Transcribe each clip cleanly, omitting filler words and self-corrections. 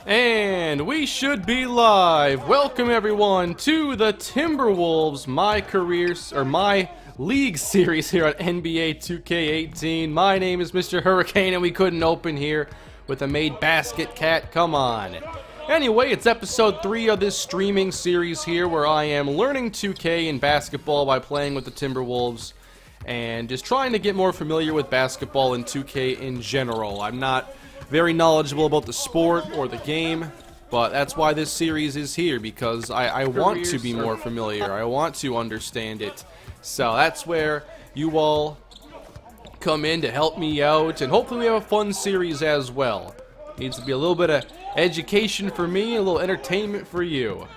And we should be live. Welcome everyone to the Timberwolves My League series here on NBA 2k18. My name is MrHurriicane, and we couldn't open here with a made basket cat. Come on. Anyway, it's episode 3 of this streaming series here where I am learning 2K in basketball by playing with the Timberwolves and just trying to get more familiar with basketball and 2K in general. I'm not very knowledgeable about the sport or the game, but that's why this series is here, because I want to be more familiar. I want to understand it. So that's where you all come in to help me out, and hopefully we have a fun series as well. Needs to be a little bit of education for me, a little entertainment for you.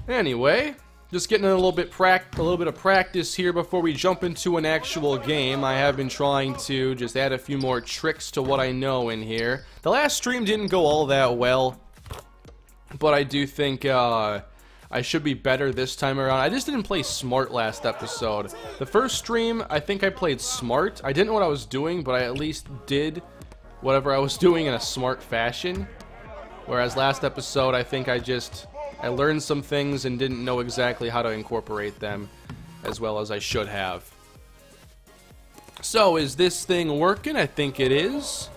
Anyway, just getting a little bit of practice here before we jump into an actual game. I have been trying to just add a few more tricks to what I know in here. The last stream didn't go all that well, but I do think I should be better this time around. I just didn't play smart last episode. The first stream, I think I played smart. I didn't know what I was doing, but I at least did whatever I was doing in a smart fashion. Whereas last episode, I think I learned some things and didn't know exactly how to incorporate them as well as I should have. So, is this thing working? I think it is.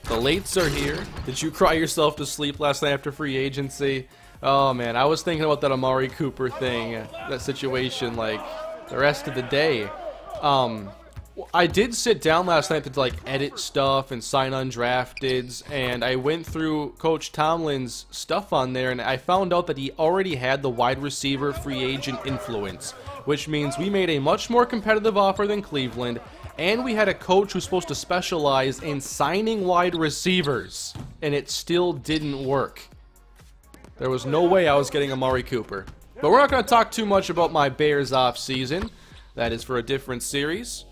The lates are here. Did you cry yourself to sleep last night after free agency? Oh man, I was thinking about that Amari Cooper thing, that situation, like, the rest of the day. I did sit down last night to like edit stuff and sign undrafteds, and I went through Coach Tomlin's stuff on there, and I found out that he already had the wide receiver free agent influence, which means we made a much more competitive offer than Cleveland, and we had a coach who's supposed to specialize in signing wide receivers, and it still didn't work. There was no way I was getting Amari Cooper. But we're not going to talk too much about my Bears off season. That is for a different series.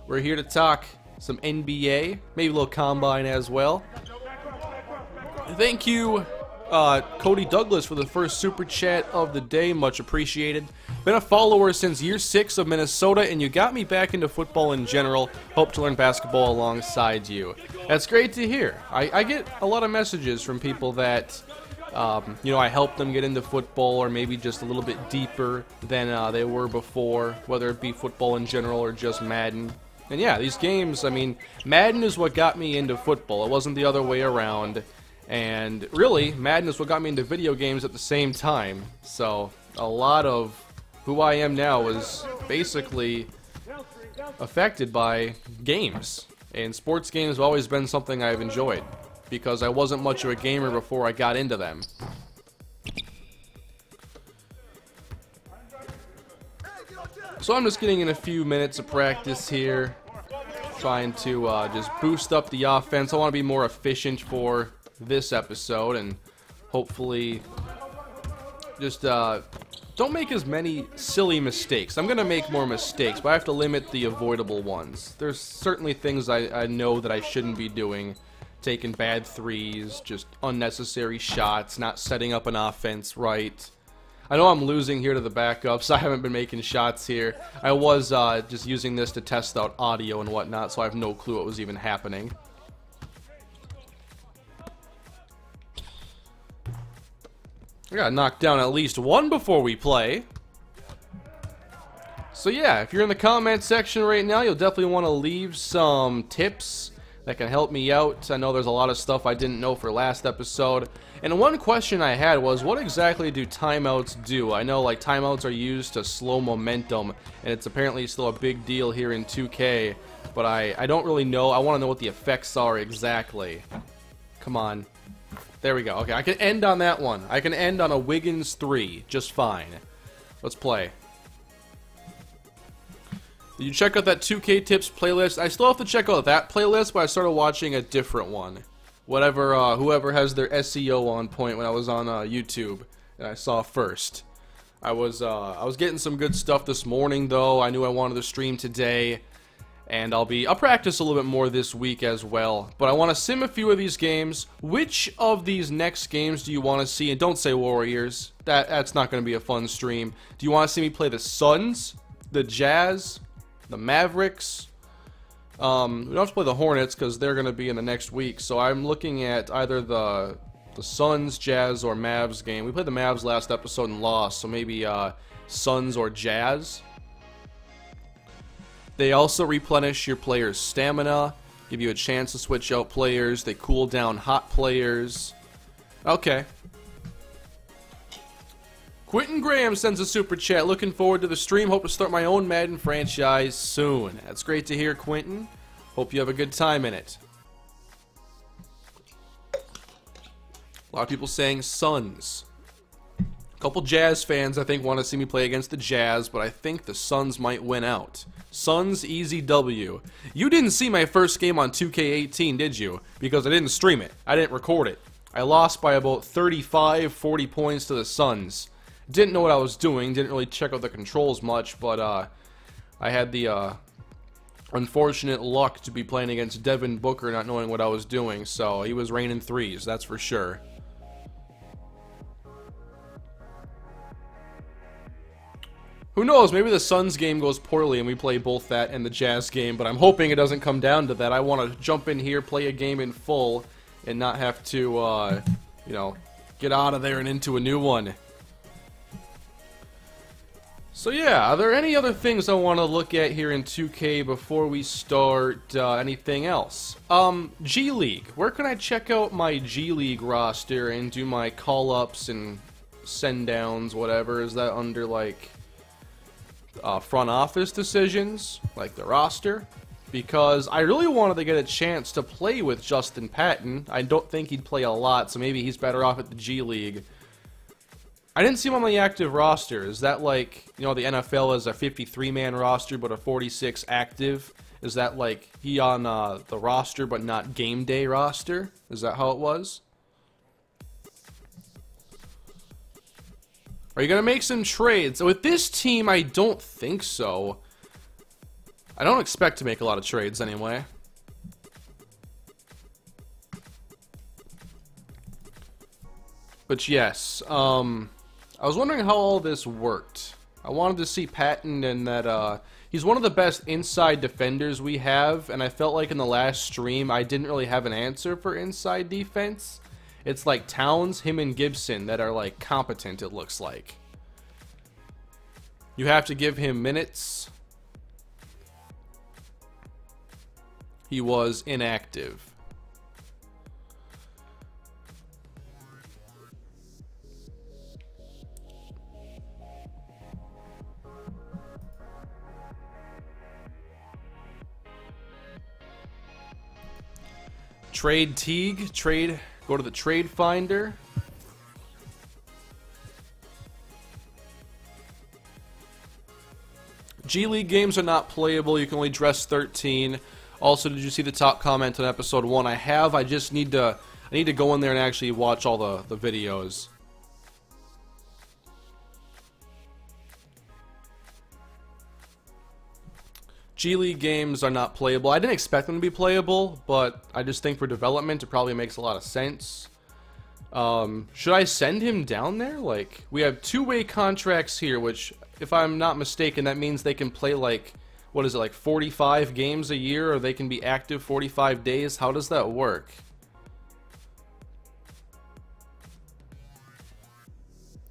We're here to talk some NBA, maybe a little combine as well. Thank you, Cody Douglas, for the first super chat of the day. Much appreciated. Been a follower since year 6 of Minnesota, and you got me back into football in general. Hope to learn basketball alongside you. That's great to hear. I get a lot of messages from people that, you know, I helped them get into football, or maybe just a little bit deeper than they were before, whether it be football in general or just Madden. And yeah, these games, I mean, Madden is what got me into football. It wasn't the other way around. And really, Madden is what got me into video games at the same time. So, a lot of who I am now was basically affected by games. And sports games have always been something I've enjoyed, because I wasn't much of a gamer before I got into them. So I'm just getting in a few minutes of practice here, trying to just boost up the offense. I want to be more efficient for this episode, and hopefully just don't make as many silly mistakes. I'm going to make more mistakes, but I have to limit the avoidable ones. There's certainly things I know that I shouldn't be doing. Taking bad threes, just unnecessary shots, not setting up an offense right. I know I'm losing here to the backups. I haven't been making shots here. I was just using this to test out audio and whatnot, so I have no clue what was even happening. I gotta knock down at least one before we play. So yeah, if you're in the comment section right now, you'll definitely want to leave some tips that can help me out. I know there's a lot of stuff I didn't know for last episode. And one question I had was, what exactly do timeouts do? I know like timeouts are used to slow momentum, and it's apparently still a big deal here in 2K, but I don't really know. I want to know what the effects are exactly. Come on. There we go. Okay, I can end on that one. I can end on a Wiggins 3 just fine. Let's play. Did you check out that 2K Tips playlist? I still have to check out that playlist, but I started watching a different one. Whoever has their SEO on point when I was on YouTube, and I saw first. I was getting some good stuff this morning, though. I knew I wanted to stream today, and I'll practice a little bit more this week as well. But I want to sim a few of these games. Which of these next games do you want to see? And don't say Warriors. That's not going to be a fun stream. Do you want to see me play the Suns, the Jazz, the Mavericks. We don't have to play the Hornets because they're going to be in the next week. So I'm looking at either the Suns, Jazz, or Mavs game. We played the Mavs last episode and lost, so maybe Suns or Jazz. They also replenish your players' stamina, give you a chance to switch out players. They cool down hot players. Okay. Quentin Graham sends a super chat. Looking forward to the stream. Hope to start my own Madden franchise soon. That's great to hear, Quentin. Hope you have a good time in it. A lot of people saying Suns. A couple Jazz fans, I think, want to see me play against the Jazz, but I think the Suns might win out. Suns, easy W. You didn't see my first game on 2k18, did you? Because I didn't stream it. I didn't record it. I lost by about 35, 40 points to the Suns. Didn't know what I was doing, didn't really check out the controls much, but I had the unfortunate luck to be playing against Devin Booker not knowing what I was doing, so he was raining threes, that's for sure. Who knows, maybe the Suns game goes poorly and we play both that and the Jazz game, but I'm hoping it doesn't come down to that. I want to jump in here, play a game in full, and not have to, you know, get out of there and into a new one. So yeah, are there any other things I want to look at here in 2K before we start anything else? G League. Where can I check out my G League roster and do my call-ups and send-downs, whatever? Is that under, like, front office decisions, like the roster? Because I really wanted to get a chance to play with Justin Patton. I don't think he'd play a lot, so maybe he's better off at the G League. I didn't see him on the active roster. Is that like, you know, the NFL is a 53-man roster but a 46 active? Is that like he on the roster but not game day roster? Is that how it was? Are you going to make some trades? With this team, I don't think so. I don't expect to make a lot of trades anyway. But yes, I was wondering how all this worked. I wanted to see Patton and that he's one of the best inside defenders we have, and I felt like in the last stream I didn't really have an answer for inside defense. It's like Towns, him, and Gibson that are like competent, it looks like. You have to give him minutes. He was inactive. Trade Teague, go to the trade finder. G League games are not playable. You can only dress 13. Also, did you see the top comment on episode 1? I have. I just need to go in there and actually watch all the videos. G League games are not playable. I didn't expect them to be playable, but I just think for development it probably makes a lot of sense. Should I send him down there? Like, we have two-way contracts here, which, if I'm not mistaken, that means they can play like, what is it, like 45 games a year, or they can be active 45 days? How does that work?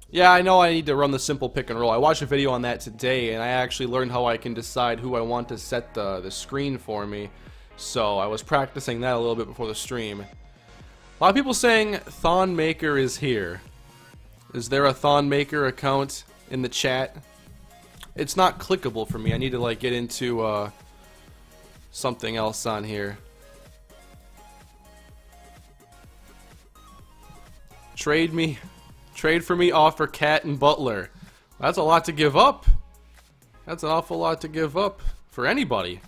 Yeah, I know I need to run the simple pick and roll. I watched a video on that today, and I actually learned how I can decide who I want to set the screen for me. So I was practicing that a little bit before the stream. A lot of people saying Thon Maker is here. Is there a Thon Maker account in the chat? It's not clickable for me. I need to like get into something else on here. Trade for me, offer Cat and Butler. That's a lot to give up. That's an awful lot to give up for anybody.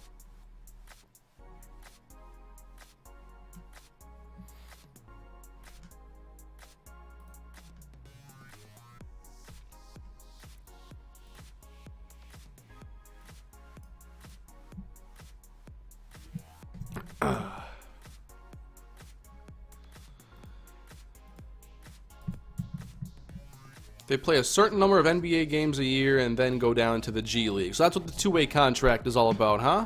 They play a certain number of NBA games a year and then go down to the G League. So that's what the two-way contract is all about, huh?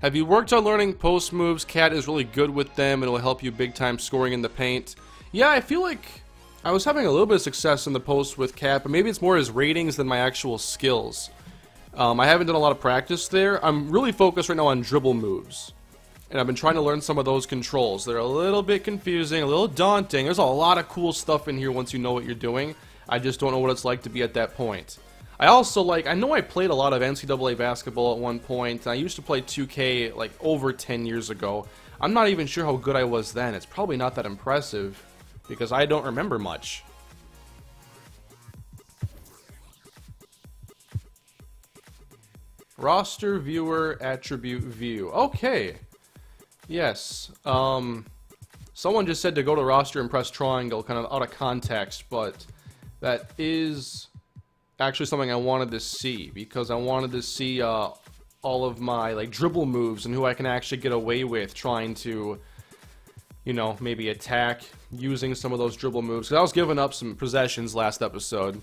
Have you worked on learning post moves? Cat is really good with them. It'll help you big time scoring in the paint. Yeah, I feel like I was having a little bit of success in the post with Cat, but maybe it's more his ratings than my actual skills. I haven't done a lot of practice there. I'm really focused right now on dribble moves. And I've been trying to learn some of those controls. They're a little bit confusing, a little daunting. There's a lot of cool stuff in here once you know what you're doing. I just don't know what it's like to be at that point. I also I know I played a lot of NCAA basketball at one point. I used to play 2K like over 10 years ago. I'm not even sure how good I was then. It's probably not that impressive because I don't remember much. Roster, viewer, attribute, view. Okay. Yes. Someone just said to go to roster and press triangle, kind of out of context, but that is actually something I wanted to see, because I wanted to see all of my dribble moves and who I can actually get away with trying to, you know, maybe attack using some of those dribble moves. Because I was giving up some possessions last episode.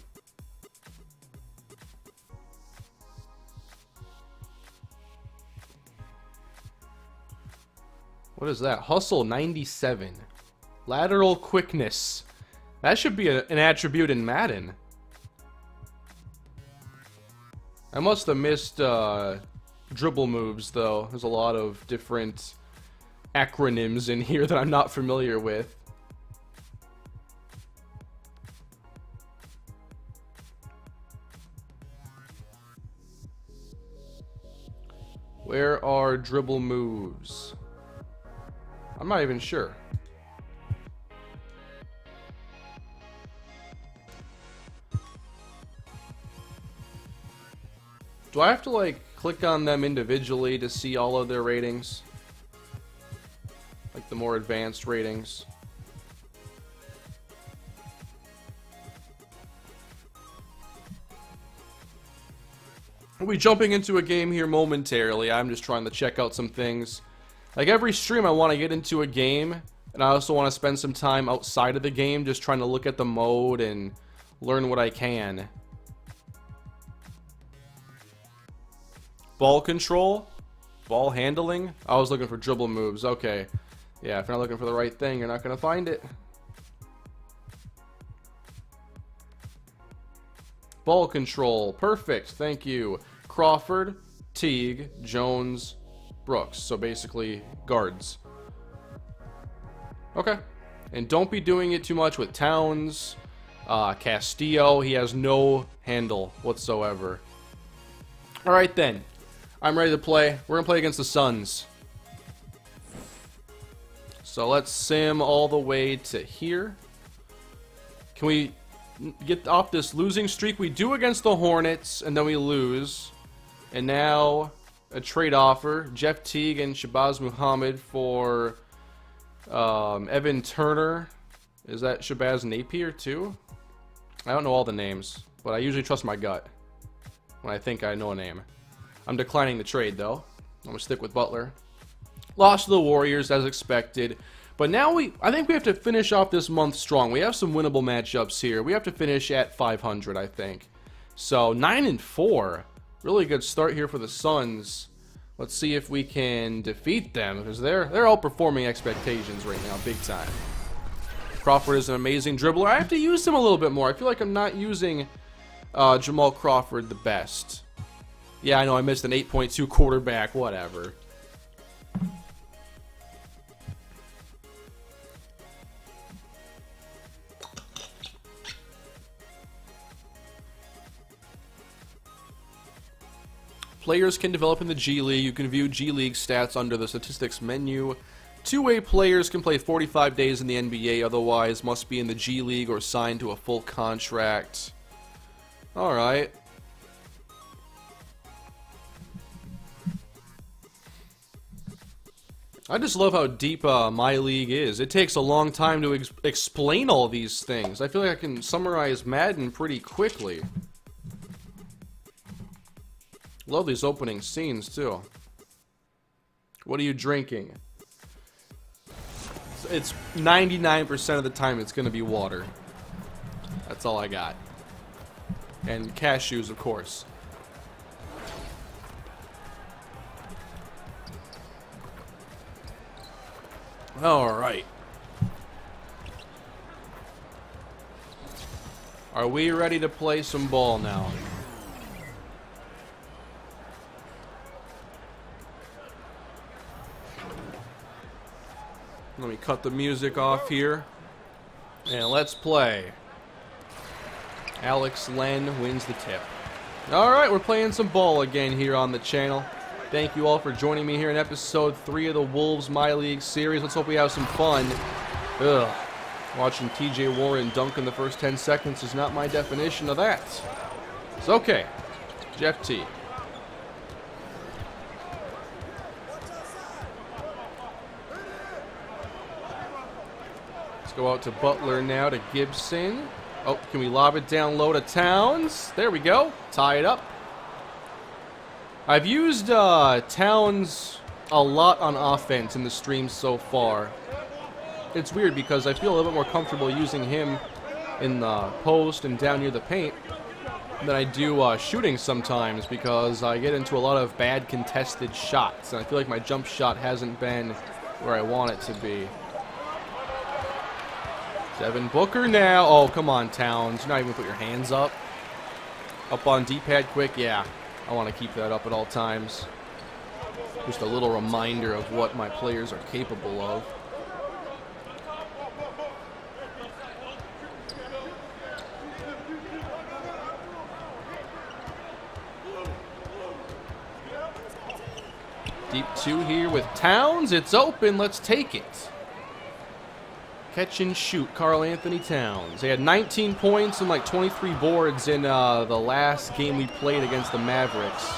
What is that? Hustle 97. Lateral quickness. That should be an attribute in Madden. I must have missed dribble moves, though. There's a lot of different acronyms in here that I'm not familiar with. Where are dribble moves? I'm not even sure. Do I have to click on them individually to see all of their ratings? Like the more advanced ratings? We'll be jumping into a game here momentarily. I'm just trying to check out some things. Like every stream I want to get into a game, and I also want to spend some time outside of the game just trying to look at the mode and learn what I can. Ball control? Ball handling? I was looking for dribble moves. Okay. Yeah, if you're not looking for the right thing, you're not going to find it. Ball control. Perfect. Thank you. Crawford, Teague, Jones, Brooks. So basically, guards. Okay. And don't be doing it too much with Towns. Castillo, he has no handle whatsoever. Alright then. I'm ready to play. We're going to play against the Suns. So let's sim all the way to here. Can we get off this losing streak? We do against the Hornets, and then we lose. And now a trade offer. Jeff Teague and Shabazz Muhammad for Evan Turner. Is that Shabazz Napier too? I don't know all the names, but I usually trust my gut when I think I know a name. I'm declining the trade, though. I'm going to stick with Butler. Lost to the Warriors, as expected. But now I think we have to finish off this month strong. We have some winnable matchups here. We have to finish at 500, I think. So, 9-4. Really good start here for the Suns. Let's see if we can defeat them, because they're outperforming expectations right now, big time. Crawford is an amazing dribbler. I have to use him a little bit more. I feel like I'm not using Jamal Crawford the best. Yeah, I know I missed an 8.2 quarterback, whatever. Players can develop in the G League. You can view G League stats under the statistics menu. Two-way players can play 45 days in the NBA, otherwise must be in the G League or signed to a full contract. Alright. I just love how deep MyLeague is. It takes a long time to explain all these things. I feel like I can summarize Madden pretty quickly. Love these opening scenes, too. What are you drinking? It's 99% of the time it's going to be water. That's all I got. And cashews, of course. All right. Are we ready to play some ball now? Let me cut the music off here. And let's play. Alex Len wins the tip. Alright, we're playing some ball again here on the channel. Thank you all for joining me here in episode 3 of the Wolves MyLeague series. Let's hope we have some fun. Ugh. Watching TJ Warren dunk in the first 10 seconds is not my definition of that. It's okay. Jeff T. Let's go out to Butler now to Gibson. Oh, can we lob it down low to Towns? There we go. Tie it up. I've used Towns a lot on offense in the stream so far. It's weird because I feel a little bit more comfortable using him in the post and down near the paint than I do shooting sometimes, because I get into a lot of bad contested shots, and I feel like my jump shot hasn't been where I want it to be. Devin Booker now. Oh, come on, Towns. You're not even put your hands up. Up on D-pad quick. Yeah, I want to keep that up at all times. Just a little reminder of what my players are capable of. Deep 2 here with Towns. It's open. Let's take it. Catch and shoot, Karl Anthony Towns. He had 19 points and like 23 boards in the last game we played against the Mavericks.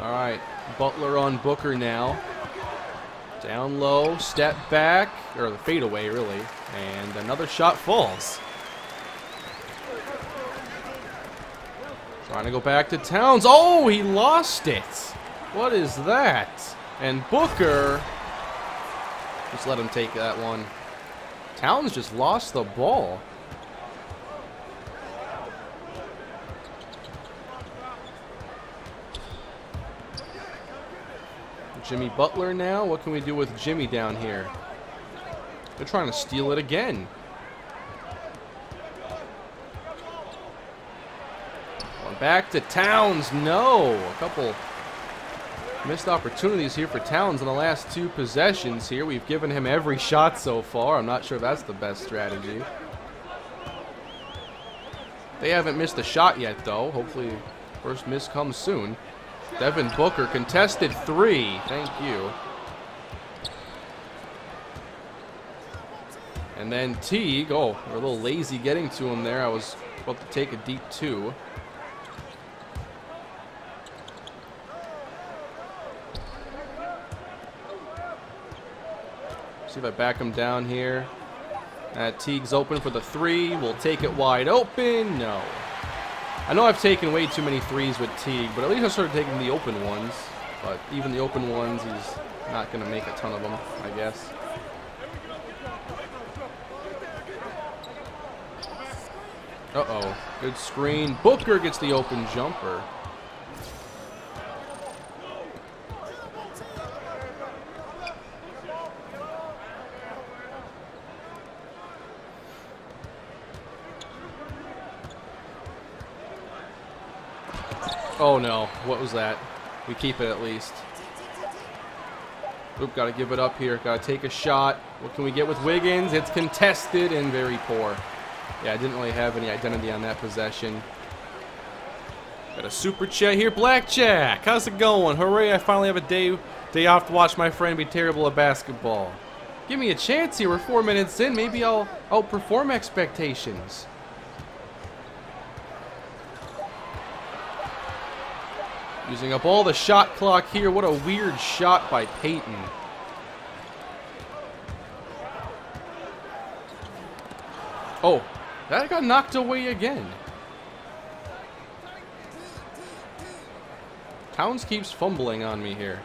All right, Butler on Booker now. Down low, step back, or the fadeaway really, and another shot falls. Trying to go back to Towns. Oh, he lost it. What is that? And Booker, just let him take that one. Towns just lost the ball. Jimmy Butler now. What can we do with Jimmy down here? They're trying to steal it again. Back to Towns. No. A couple missed opportunities here for Towns in the last 2 possessions here. We've given him every shot so far. I'm not sure if that's the best strategy. They haven't missed a shot yet, though. Hopefully, first miss comes soon. Devin Booker, contested 3. Thank you. And then Teague. Oh, we're a little lazy getting to him there. I was about to take a deep 2. See if I back him down here. Teague's open for the 3. We'll take it wide open. No. I know I've taken way too many 3s with Teague, but at least I started taking the open ones. But even the open ones, he's not going to make a ton of them, I guess. Uh-oh. Good screen. Booker gets the open jumper. Oh no, what was that? We keep it at least. Oop, gotta give it up here. Gotta take a shot. What can we get with Wiggins? It's contested and very poor. Yeah, I didn't really have any identity on that possession. Got a super chat here. Blackjack, how's it going? Hooray, I finally have a day off to watch my friend be terrible at basketball. Give me a chance here. We're 4 minutes in. Maybe I'll outperform expectations. Using up all the shot clock here. What a weird shot by Peyton. Oh, that got knocked away again. Towns keeps fumbling on me here.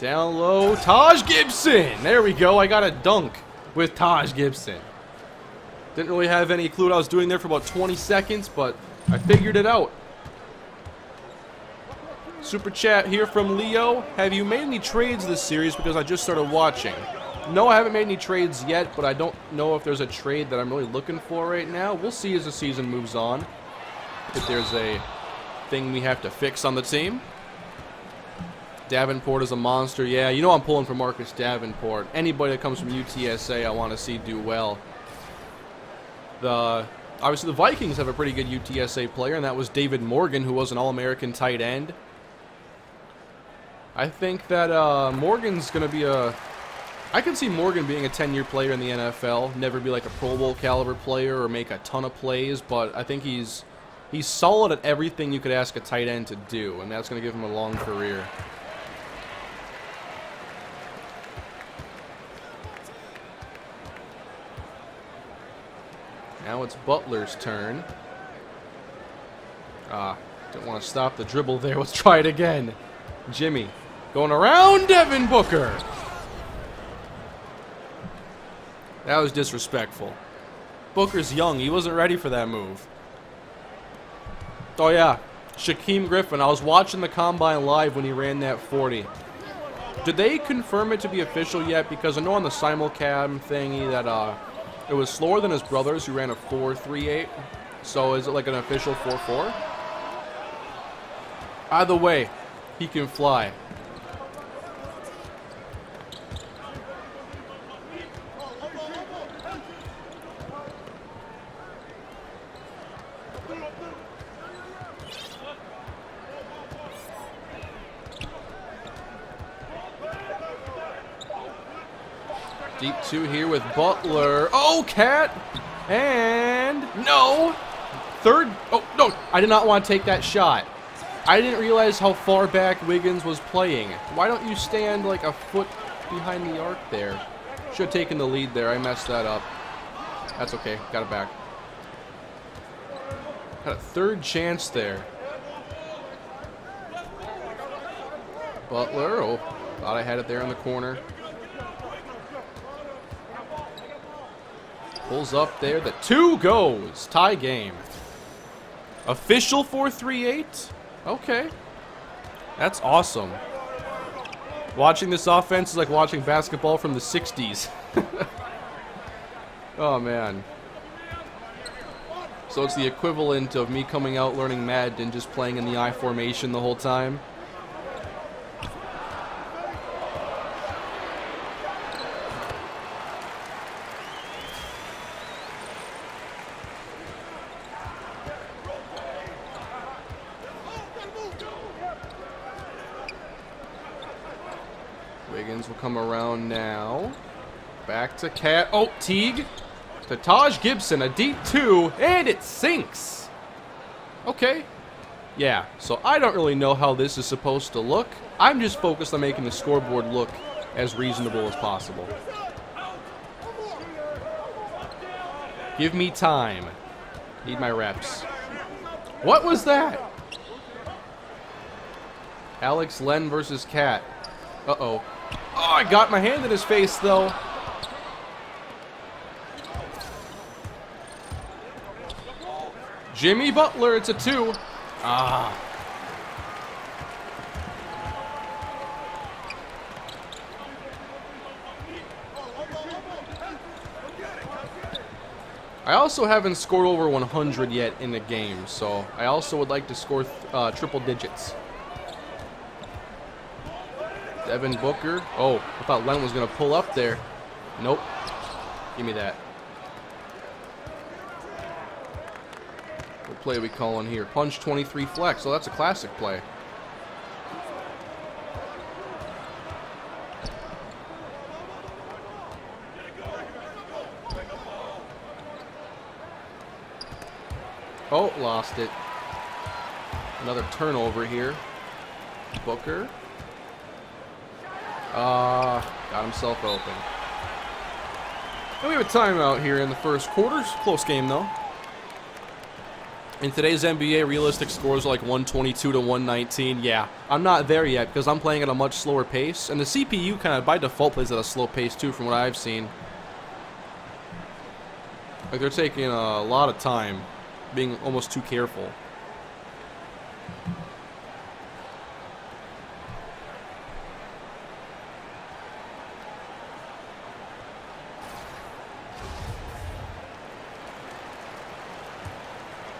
Down low, Taj Gibson. There we go. I got a dunk with Taj Gibson. Didn't really have any clue what I was doing there for about 20 seconds, but I figured it out. Super chat here from Leo. Have you made any trades this series? Because I just started watching. No, I haven't made any trades yet, but I don't know if there's a trade that I'm really looking for right now. We'll see as the season moves on if there's a thing we have to fix on the team. Davenport is a monster. Yeah, you know I'm pulling for Marcus Davenport. Anybody that comes from UTSA I want to see do well. Obviously the Vikings have a pretty good UTSA player, and that was David Morgan, who was an All-American tight end. I think that Morgan's going to be I can see Morgan being a 10-year player in the NFL, never be like a Pro Bowl caliber player or make a ton of plays, but I think he's solid at everything you could ask a tight end to do, and that's going to give him a long career. Now it's Butler's turn. Don't want to stop the dribble there. Let's try it again. Jimmy going around Devin Booker. That was disrespectful. Booker's young. He wasn't ready for that move. Oh, yeah. Shaquem Griffin. I was watching the Combine live when he ran that 40. Did they confirm it to be official yet? Because I know on the simulcam thingy that it was slower than his brothers who ran a 4.38. So is it like an official 4.4? Either way, he can fly. Deep two here with Butler. Oh, Cat! And no! Third. Oh, no! I did not want to take that shot. I didn't realize how far back Wiggins was playing. Why don't you stand like a foot behind the arc there? Should have taken the lead there. I messed that up. That's okay. Got it back. Had a third chance there. Butler. Oh, thought I had it there in the corner. Pulls up there. The two goes. Tie game. Official 4.38. Okay. That's awesome. Watching this offense is like watching basketball from the 60s. Oh, man. So it's the equivalent of me coming out learning Madden and just playing in the I formation the whole time. Wiggins will come around now. Back to Cat. Oh, Teague. To Taj Gibson. A deep two. And it sinks. Okay. Yeah, so I don't really know how this is supposed to look. I'm just focused on making the scoreboard look as reasonable as possible. Give me time. Need my reps. What was that? Alex Len versus Cat. Uh-oh. Oh, I got my hand in his face, though. Jimmy Butler, it's a two. Ah. I also haven't scored over 100 yet in the game, so I also would like to score triple digits. Devin Booker. Oh, I thought Len was going to pull up there. Nope. Give me that. What play are we calling here? Punch 23 flex. Oh, that's a classic play. Oh, lost it. Another turnover here. Booker. Got himself open. And we have a timeout here in the first quarter. Close game, though. In today's NBA, realistic scores are like 122 to 119. Yeah, I'm not there yet because I'm playing at a much slower pace. And the CPU kind of by default plays at a slow pace too from what I've seen. Like they're taking a lot of time, being almost too careful.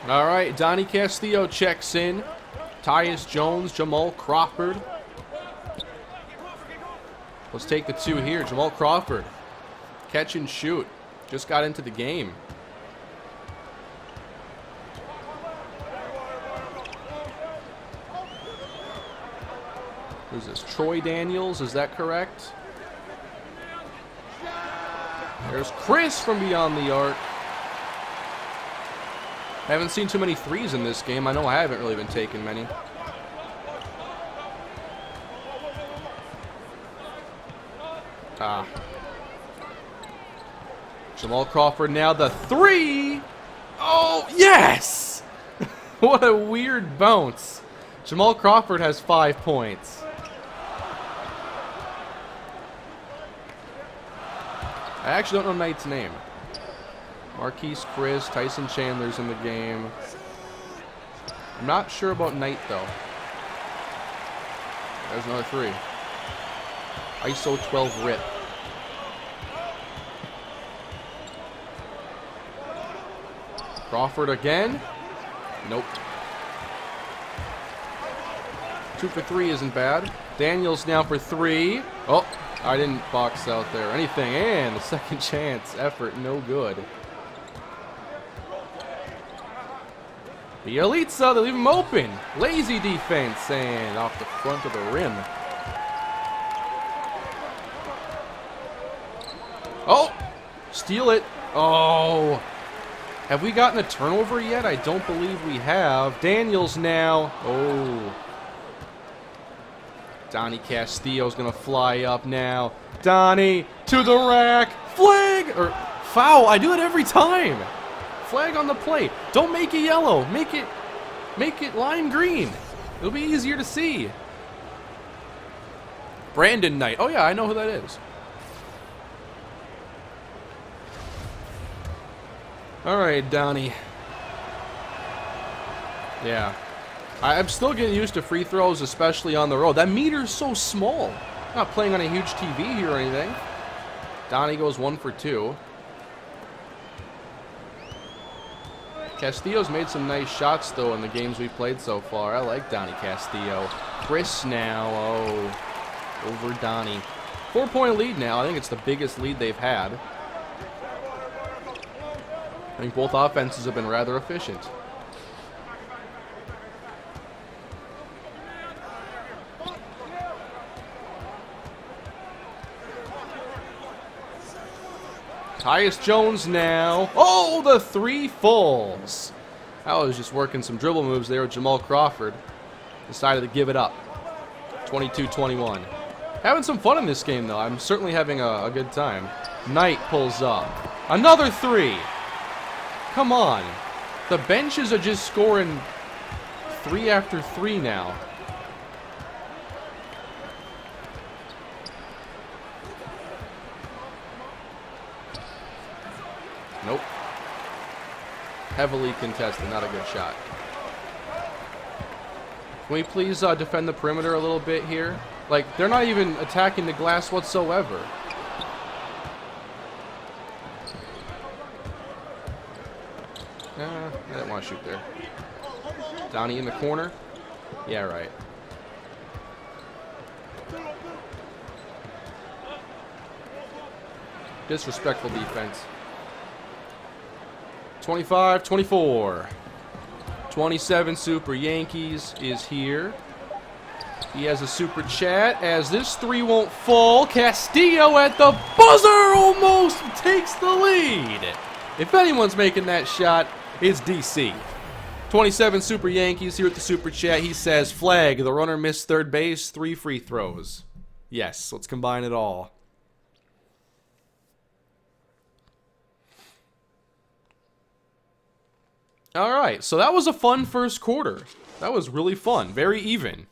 All right, Donnie Castillo checks in. Tyus Jones, Jamal Crawford. Let's take the two here. Jamal Crawford, catch and shoot. Just got into the game. Who's this? Troy Daniels, is that correct? There's Chris from beyond the arc. Haven't seen too many threes in this game. I know I haven't really been taking many. Jamal Crawford now the three. Oh, yes! What a weird bounce. Jamal Crawford has 5 points. I actually don't know Knight's name. Marquise Chris, Tyson Chandler's in the game. I'm not sure about Knight, though. There's another three. ISO 12 rip. Crawford again. Nope. 2 for 3 isn't bad. Daniels now for 3. Oh, I didn't box out there or anything. And the second chance effort, no good. Bielitsa, they leave him open. Lazy defense and off the front of the rim. Oh, steal it. Oh, have we gotten a turnover yet? I don't believe we have. Daniels now. Oh. Donnie Castillo's going to fly up now. Donnie to the rack. Flag or foul. I do it every time. Flag on the play. Don't make it yellow. Make it lime green. It'll be easier to see. Brandon Knight. Oh yeah, I know who that is. All right, Donnie. Yeah. I'm still getting used to free throws, especially on the road. That meter's so small. I'm not playing on a huge TV here or anything. Donnie goes 1 for 2. Castillo's made some nice shots, though, in the games we've played so far. I like Donnie Castillo. Chris now. Oh, over Donnie. 4-point lead now. I think it's the biggest lead they've had. I think both offenses have been rather efficient. Tyus Jones now. Oh, the 3 falls. I was just working some dribble moves there with Jamal Crawford. Decided to give it up. 22-21. Having some fun in this game, though. I'm certainly having a good time. Knight pulls up. Another 3. Come on. The benches are just scoring 3 after 3 now. Nope. Heavily contested, not a good shot. Can we please defend the perimeter a little bit here? Like, they're not even attacking the glass whatsoever. I didn't want to shoot there. Donnie in the corner. Yeah, right. Disrespectful defense. 25-24. 27 Super Yankees is here. He has a super chat as this 3 won't fall. Castillo at the buzzer almost takes the lead. If anyone's making that shot, it's DC. 27 Super Yankees here at the super chat. He says, flag, the runner missed third base, 3 free throws. Yes, let's combine it all. All right, so that was a fun first quarter. That was really fun. Very even.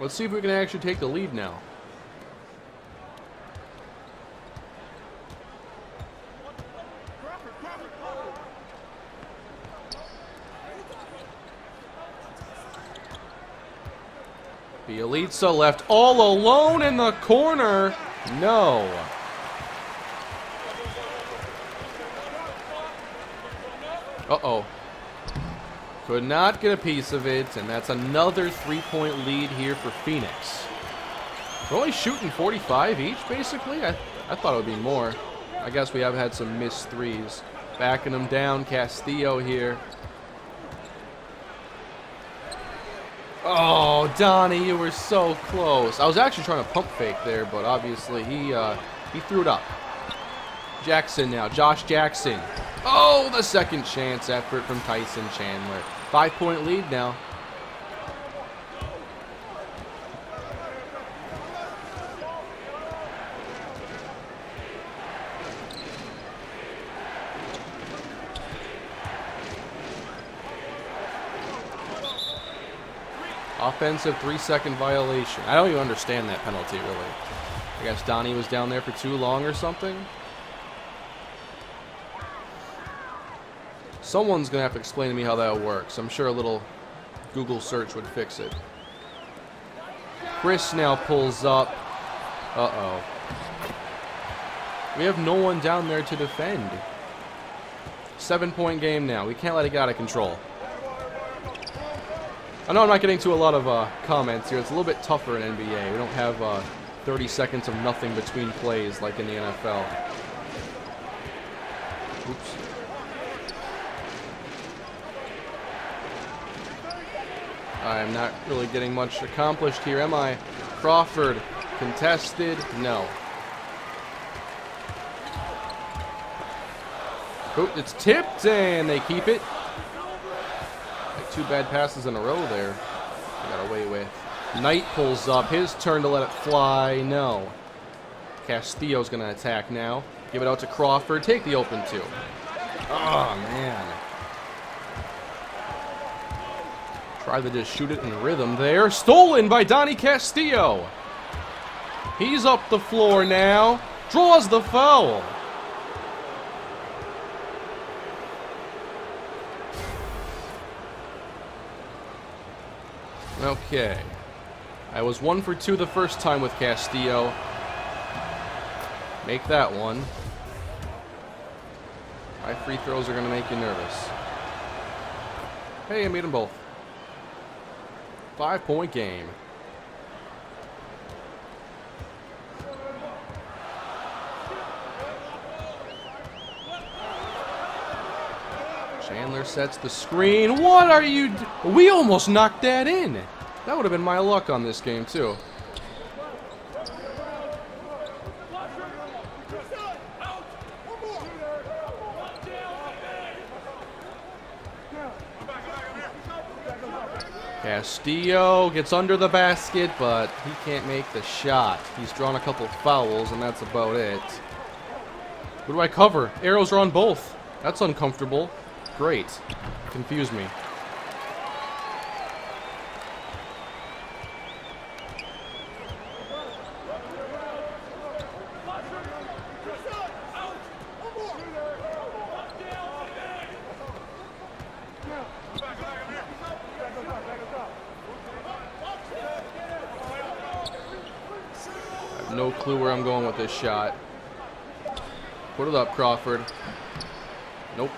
Let's see if we can actually take the lead now. Bielitsa left all alone in the corner. No. Uh-oh. Could not get a piece of it, and that's another 3-point lead here for Phoenix. We're only shooting 45 each, basically. I thought it would be more. I guess we have had some missed threes. Backing them down, Castillo here. Oh, Donnie, you were so close. I was actually trying to pump fake there, but obviously he threw it up. Jackson now, Josh Jackson. Oh, the second chance effort from Tyson Chandler. 5-point lead now. Offensive 3-second violation. I don't even understand that penalty, really. I guess Donnie was down there for too long or something. Someone's going to have to explain to me how that works. I'm sure a little Google search would fix it. Chris now pulls up. Uh-oh. We have no one down there to defend. 7-point game now. We can't let it get out of control. I know I'm not getting to a lot of comments here. It's a little bit tougher in NBA. We don't have 30 seconds of nothing between plays like in the NFL. Oops. I'm not really getting much accomplished here, am I? Crawford, contested, no. Oh, it's tipped, and they keep it. Like 2 bad passes in a row there. I got away with. Knight pulls up, his turn to let it fly, no. Castillo's gonna attack now. Give it out to Crawford, take the open 2. Oh, man. Try to just shoot it in rhythm there. Stolen by Donnie Castillo. He's up the floor now. Draws the foul. Okay. I was 1 for 2 the first time with Castillo. Make that one. My free throws are going to make you nervous. Hey, I made them both. 5-point game. Chandler sets the screen. What are you We almost knocked that in. That would have been my luck on this game, too. Castillo gets under the basket, but he can't make the shot. He's drawn a couple fouls, and that's about it. What do I cover? Arrows are on both. That's uncomfortable. Great. Confuse me. No clue where I'm going with this shot. Put it up, Crawford. Nope.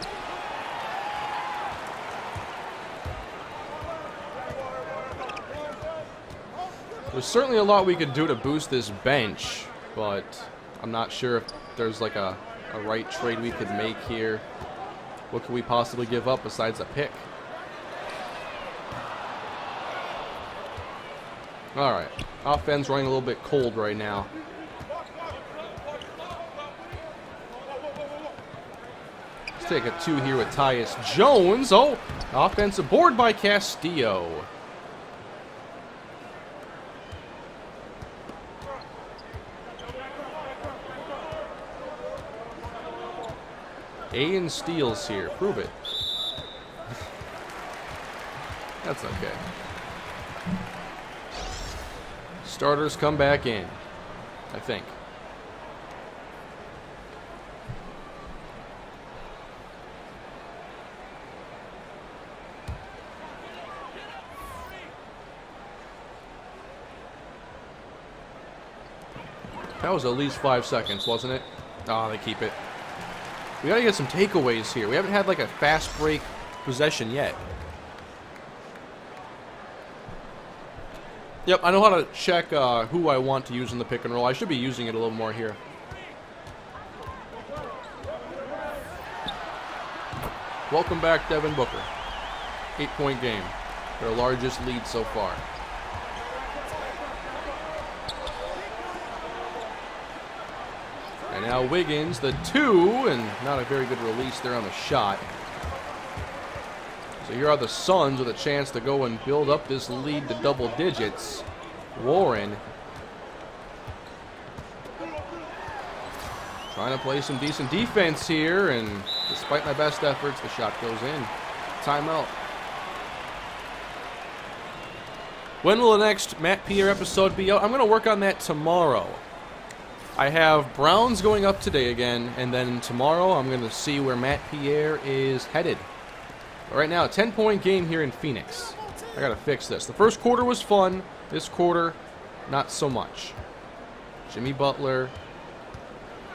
There's certainly a lot we could do to boost this bench, but I'm not sure if there's like a right trade we could make here. What could we possibly give up besides a pick? Alright. Offense running a little bit cold right now. take a 2 here with Tyus Jones. Oh, offensive board by Castillo. A in steals here. Prove it. That's okay. Starters come back in, I think. That was at least 5 seconds, wasn't it? Oh, they keep it. We gotta get some takeaways here. We haven't had like a fast break possession yet. Yep, I know how to check who I want to use in the pick and roll. I should be using it a little more here. Welcome back, Devin Booker. 8-point game. Their largest lead so far. And now Wiggins, the 2, and not a very good release there on the shot. So here are the Suns with a chance to go and build up this lead to double digits. Warren trying to play some decent defense here, and despite my best efforts, the shot goes in. Timeout. When will the next Matt Pierre episode be out? I'm going to work on that tomorrow. I have Browns going up today again, and then tomorrow I'm going to see where Matt Pierre is headed. But right now, a 10-point game here in Phoenix. I got to fix this. The first quarter was fun. This quarter, not so much. Jimmy Butler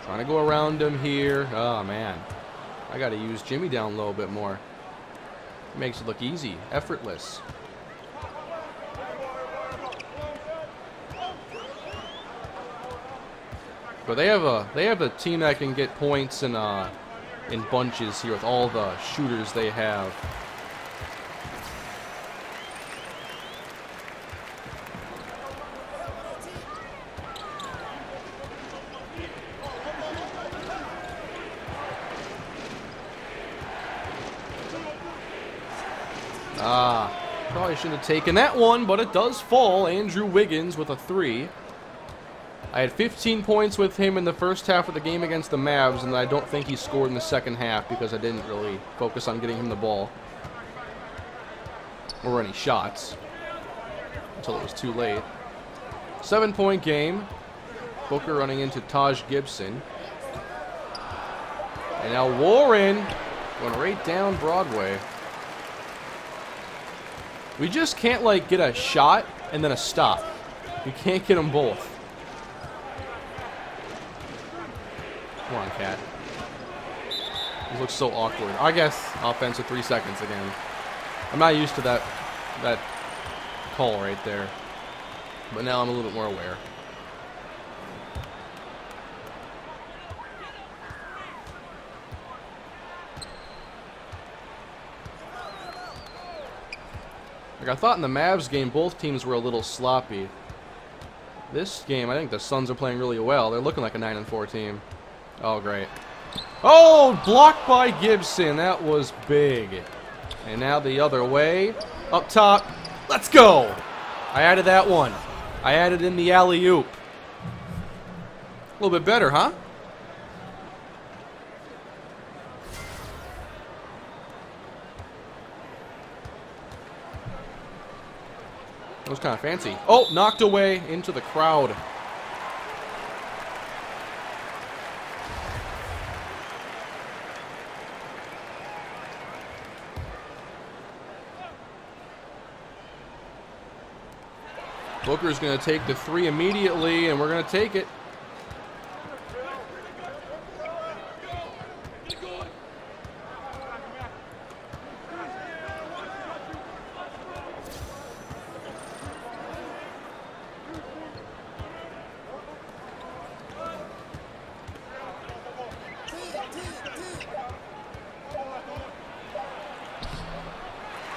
trying to go around him here. Oh, man. I got to use Jimmy down low a bit more. It makes it look easy, effortless. But they have a team that can get points in bunches here with all the shooters they have. Probably shouldn't have taken that one, but it does fall. Andrew Wiggins with a 3. I had 15 points with him in the first half of the game against the Mavs, and I don't think he scored in the second half because I didn't really focus on getting him the ball or any shots until it was too late. 7-point game. Booker running into Taj Gibson. And now Warren going right down Broadway. We just can't, like, get a shot and then a stop. We can't get them both. Come on, Cat. This looks so awkward. I guess offensive 3 seconds again. I'm not used to that call right there. But now I'm a little bit more aware. Like, I thought in the Mavs game, both teams were a little sloppy. This game, I think the Suns are playing really well. They're looking like a 9-4 team. Oh, great. Oh, blocked by Gibson. That was big. And now the other way. Up top. Let's go. I added that one. I added in the alley-oop. A little bit better, huh? That was kind of fancy. Oh, knocked away into the crowd. Booker's going to take the 3 immediately, and we're going to take it.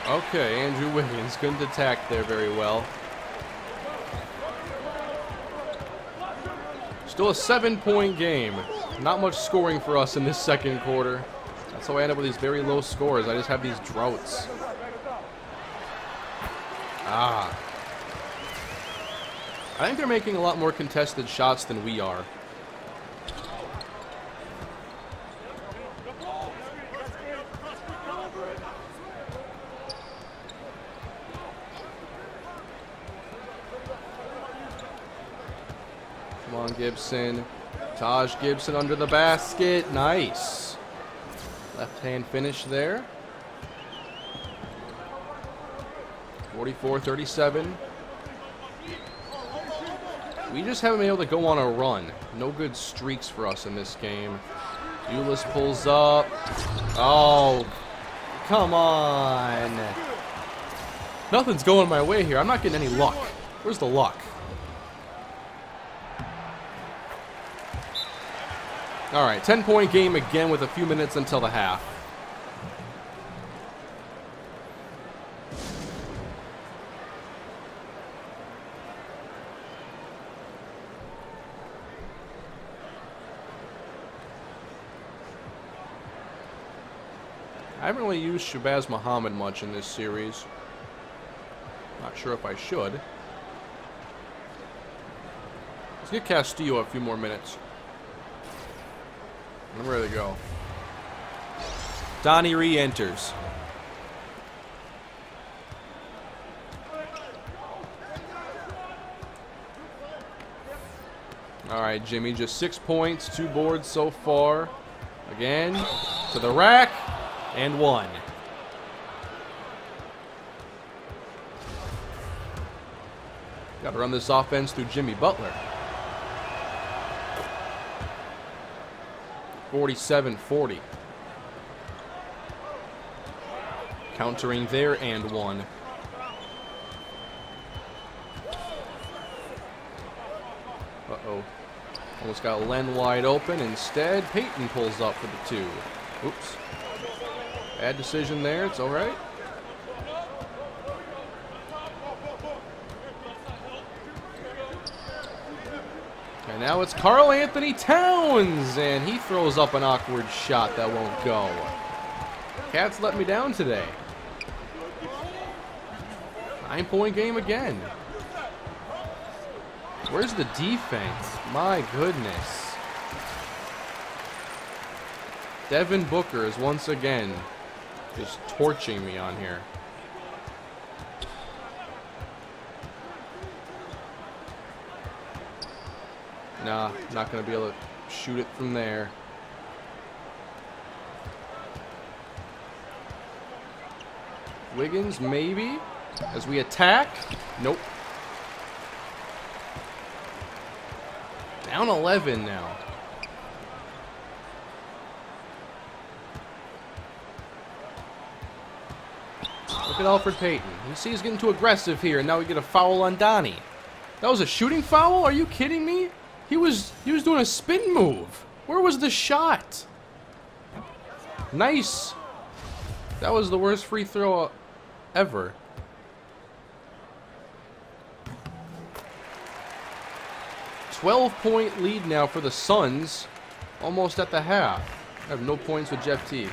Okay, Andrew Wiggins couldn't attack there very well. Still a 7-point game. Not much scoring for us in this second quarter. That's how I end up with these very low scores. I just have these droughts. Ah. I think they're making a lot more contested shots than we are. Come on, Gibson. Taj Gibson under the basket. Nice. Left hand finish there. 44-37. We just haven't been able to go on a run. No good streaks for us in this game. Ulis pulls up. Oh, come on. Nothing's going my way here. I'm not getting any luck. Where's the luck? All right, 10-point game again with a few minutes until the half. I haven't really used Shabazz Muhammad much in this series. Not sure if I should. Let's get Castillo a few more minutes. I'm ready to go. Donnie re-enters. All right, Jimmy, just 6 points, 2 boards so far. Again, to the rack, and 1. Got to run this offense through Jimmy Butler. 47-40. Countering there and 1. Uh-oh. Almost got Len wide open. Instead, Peyton pulls up for the 2. Oops. Bad decision there. It's all right. And now it's Karl Anthony Towns, and he throws up an awkward shot that won't go. Cats let me down today. 9-point game again. Where's the defense? My goodness. Devin Booker is once again just torching me on here. Nah, not going to be able to shoot it from there. Wiggins, maybe. As we attack. Nope. Down 11 now. Look at Elfrid Payton. You see he's getting too aggressive here, and now we get a foul on Donnie. That was a shooting foul? Are you kidding me? He was doing a spin move. Where was the shot? Nice. That was the worst free throw ever. $12-point lead now for the Suns. Almost at the half. I have no points with Jeff Teague.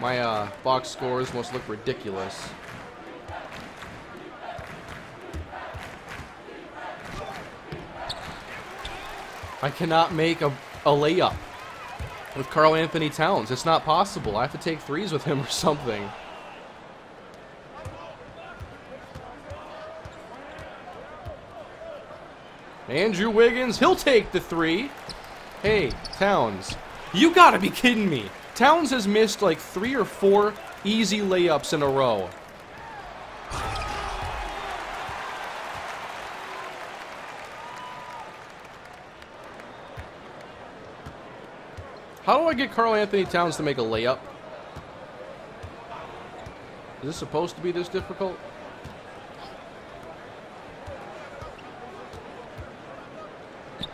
My box scores must look ridiculous. I cannot make a layup with Karl Anthony Towns. It's not possible. I have to take threes with him or something. Andrew Wiggins, he'll take the 3. Hey, Towns, you gotta be kidding me. Towns has missed like 3 or 4 easy layups in a row. How do I get Karl Anthony Towns to make a layup? Is this supposed to be this difficult?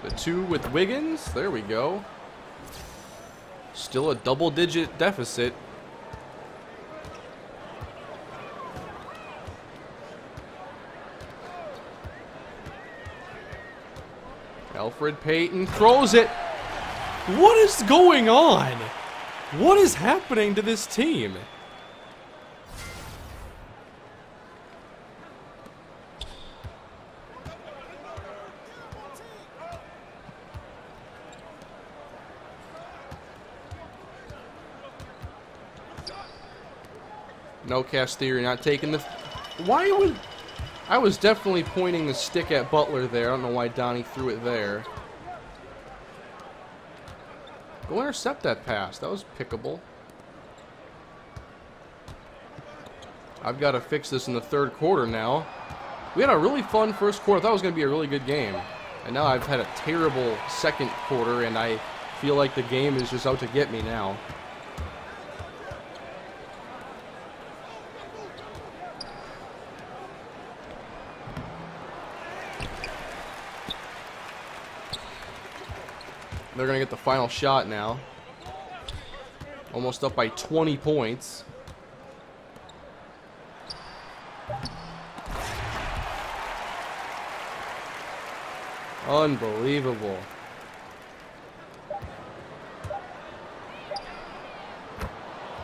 The 2 with Wiggins. There we go. Still a double-digit deficit. Elfrid Payton throws it. What is going on? What is happening to this team? No, Castillo, not taking the... Why would... I was definitely pointing the stick at Butler there. I don't know why Donnie threw it there. Go intercept that pass. That was pickable. I've got to fix this in the third quarter now. We had a really fun first quarter. I thought it was going to be a really good game. And now I've had a terrible second quarter, and I feel like the game is just out to get me now. They're going to get the final shot now. Almost up by 20 points. Unbelievable.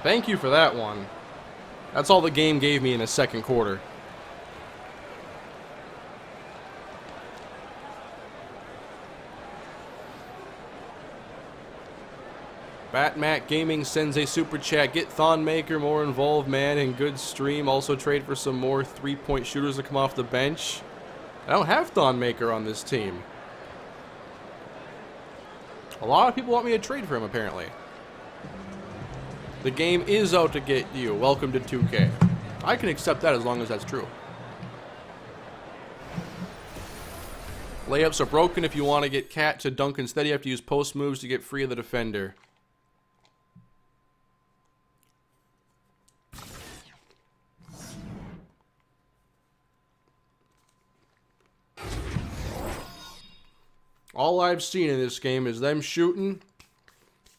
Thank you for that one. That's all the game gave me in the second quarter. Batmac Gaming sends a super chat. Get Thonmaker more involved, man, and good stream. Also trade for some more three-point shooters to come off the bench. I don't have Thonmaker on this team. A lot of people want me to trade for him, apparently. The game is out to get you. Welcome to 2K. I can accept that as long as that's true. Layups are broken. If you want to get Cat to dunk instead, you have to use post moves to get free of the defender. All I've seen in this game is them shooting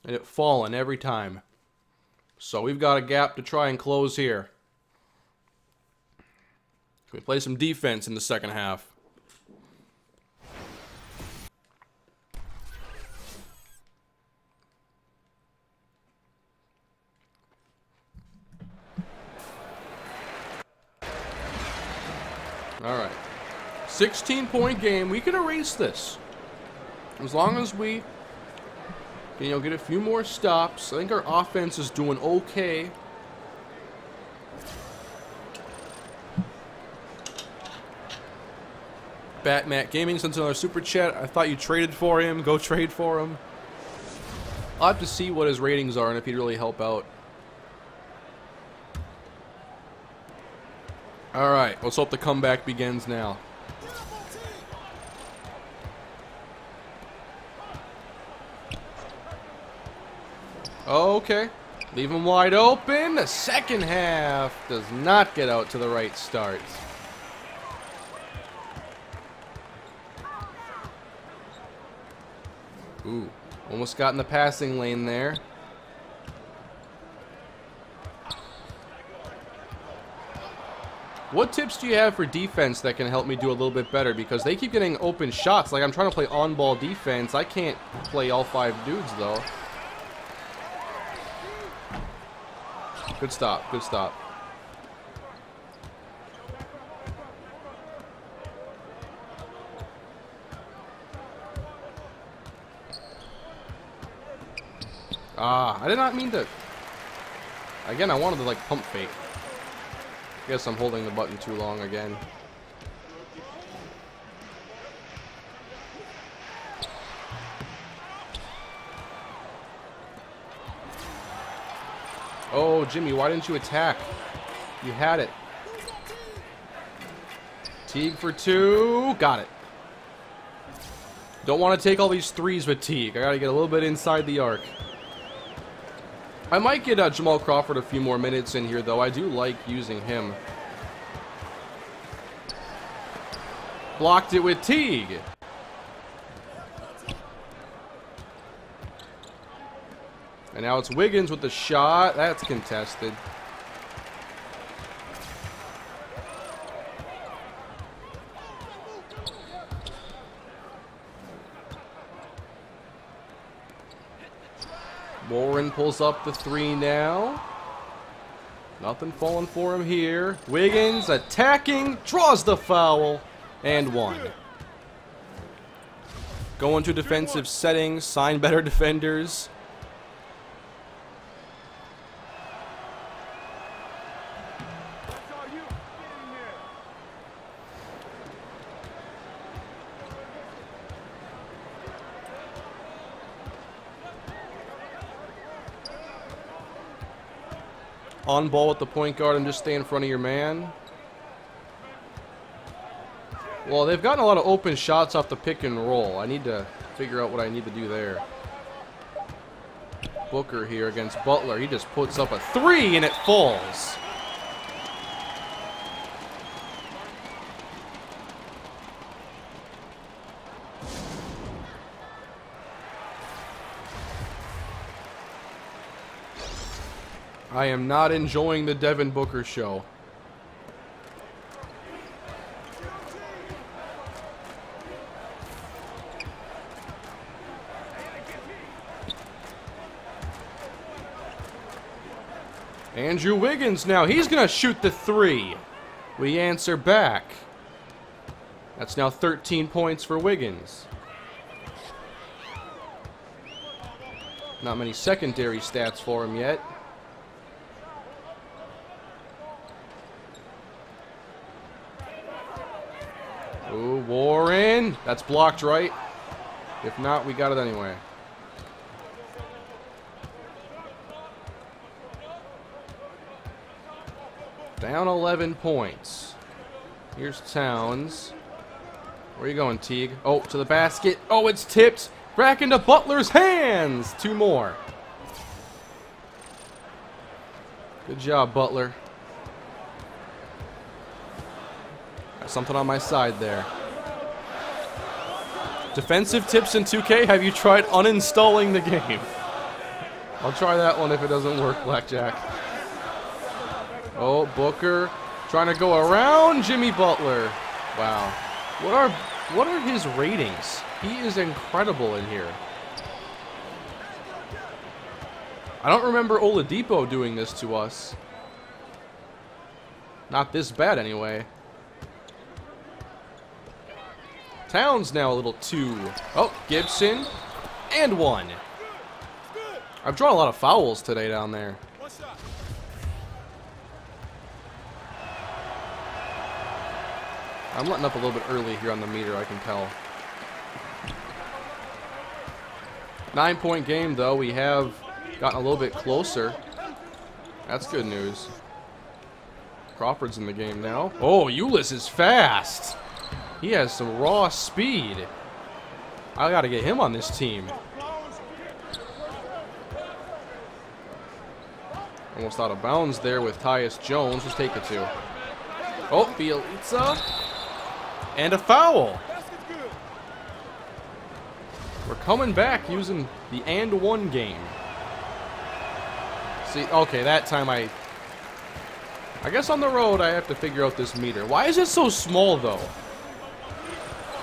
and it falling every time. So we've got a gap to try and close here. Can we play some defense in the second half? All right. 16-point game. We can erase this. As long as we, get a few more stops. I think our offense is doing okay. Batmac Gaming sends another super chat. I thought you traded for him. Go trade for him. I'll have to see what his ratings are and if he'd really help out. Alright, let's hope the comeback begins now. Okay, leave him wide open. The second half does not get out to the right start. Ooh, almost got in the passing lane there. What tips do you have for defense that can help me do a little bit better? Because they keep getting open shots. Like, I'm trying to play on-ball defense. I can't play all 5 dudes, though. Good stop, good stop. Ah, I did not mean to... Again, I wanted to, like, pump fake. Guess I'm holding the button too long again. Oh, Jimmy, why didn't you attack? You had it. Teague for 2. Got it. Don't want to take all these threes with Teague. I got to get a little bit inside the arc. I might get Jamal Crawford a few more minutes in here, though. I do like using him. Blocked it with Teague. And now it's Wiggins with the shot. That's contested. Warren pulls up the 3 now. Nothing falling for him here. Wiggins attacking, draws the foul, and 1. Go into defensive settings, sign better defenders. On ball with the point guard and just stay in front of your man. Well, they've gotten a lot of open shots off the pick and roll. I need to figure out what I need to do there. Booker here against Butler. He just puts up a 3 and it falls. I am not enjoying the Devin Booker show. Andrew Wiggins now. He's going to shoot the 3. We answer back. That's now 13 points for Wiggins. Not many secondary stats for him yet. Ooh, Warren. That's blocked, right? If not, we got it anyway. Down 11 points. Here's Towns. Where are you going, Teague? Oh, to the basket. Oh, it's tipped. Back into Butler's hands. 2 more. Good job, Butler. Got something on my side there. Defensive tips in 2K. Have you tried uninstalling the game? I'll try that one if it doesn't work, Blackjack. Oh, Booker trying to go around Jimmy Butler. Wow. What are his ratings? He is incredible in here. I don't remember Oladipo doing this to us. Not this bad anyway. Towns now a little 2. Oh, Gibson. And 1. I've drawn a lot of fouls today down there. I'm letting up a little bit early here on the meter, I can tell. 9-point game, though. We have gotten a little bit closer. That's good news. Crawford's in the game now. Oh, Ulis is fast. He has some raw speed. I got to get him on this team. Almost out of bounds there with Tyus Jones. Let's take it to. Oh, Bielitsa. And a foul. We're coming back using the and 1 game. See, okay, that time I guess on the road I have to figure out this meter. Why is it so small, though?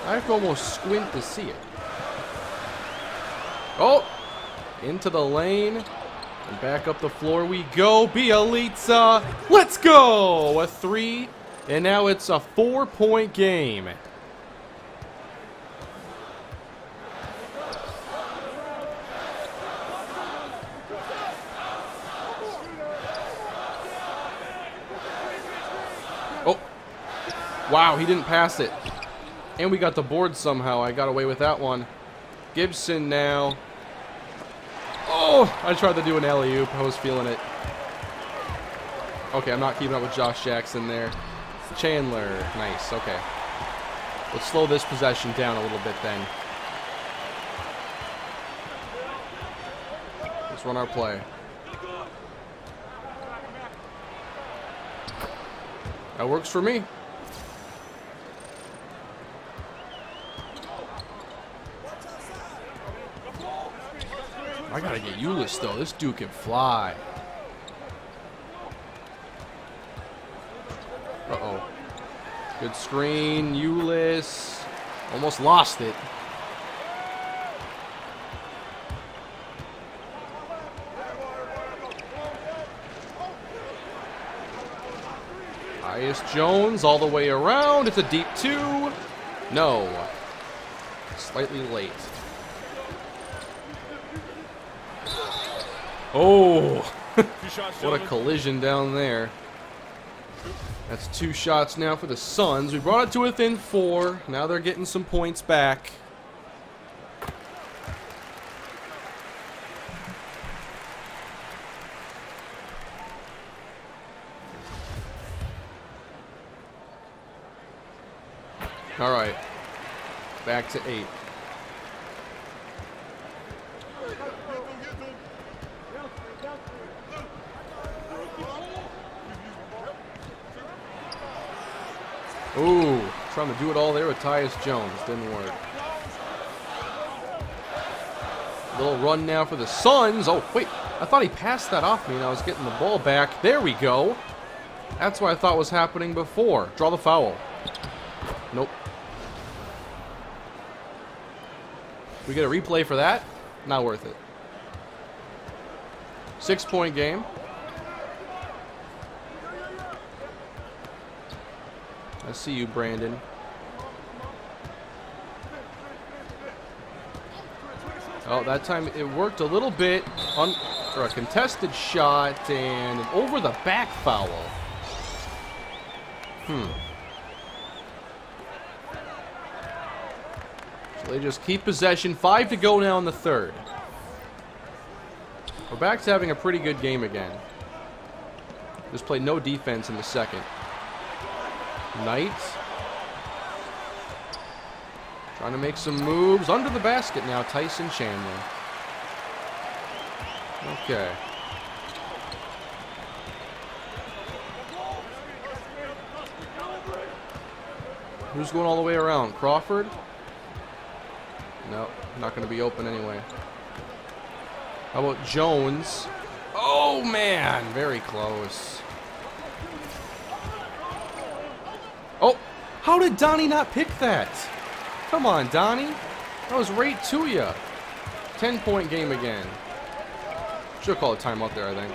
I have to almost squint to see it. Oh, into the lane. And back up the floor we go. Bielitsa. Let's go. A 3. And now it's a 4-point game. Oh. Wow, he didn't pass it. And we got the board somehow. I got away with that one. Gibson now. Oh, I tried to do an alley-oop. I was feeling it. Okay, I'm not keeping up with Josh Jackson there. Chandler. Nice. Okay. Let's slow this possession down a little bit then. Let's run our play. That works for me. I gotta get Ulis though. This dude can fly. Uh-oh. Good screen. Ulis. Almost lost it. Tyus Jones all the way around. It's a deep 2. No. Slightly late. Oh. What a collision down there. That's 2 shots now for the Suns. We brought it to within 4. Now they're getting some points back. All right. Back to 8. Ooh, trying to do it all there with Tyus Jones. Didn't work. Little run now for the Suns. Oh, wait. I thought he passed that off me and I was getting the ball back. There we go. That's what I thought was happening before. Draw the foul. Nope. We get a replay for that? Not worth it. 6-point game. I see you, Brandon. Oh, that time it worked a little bit for a contested shot and an over the back foul. So they just keep possession. 5 to go now in the third. We're back to having a pretty good game again. Just played no defense in the second. Knight. Trying to make some moves. Under the basket now, Tyson Chandler. Okay. Who's going all the way around? Crawford? No, not going to be open anyway. How about Jones? Oh, man. Very close. Oh, how did Donnie not pick that? Come on, Donnie. That was right to you. 10-point game again. Should call a timeout there, I think.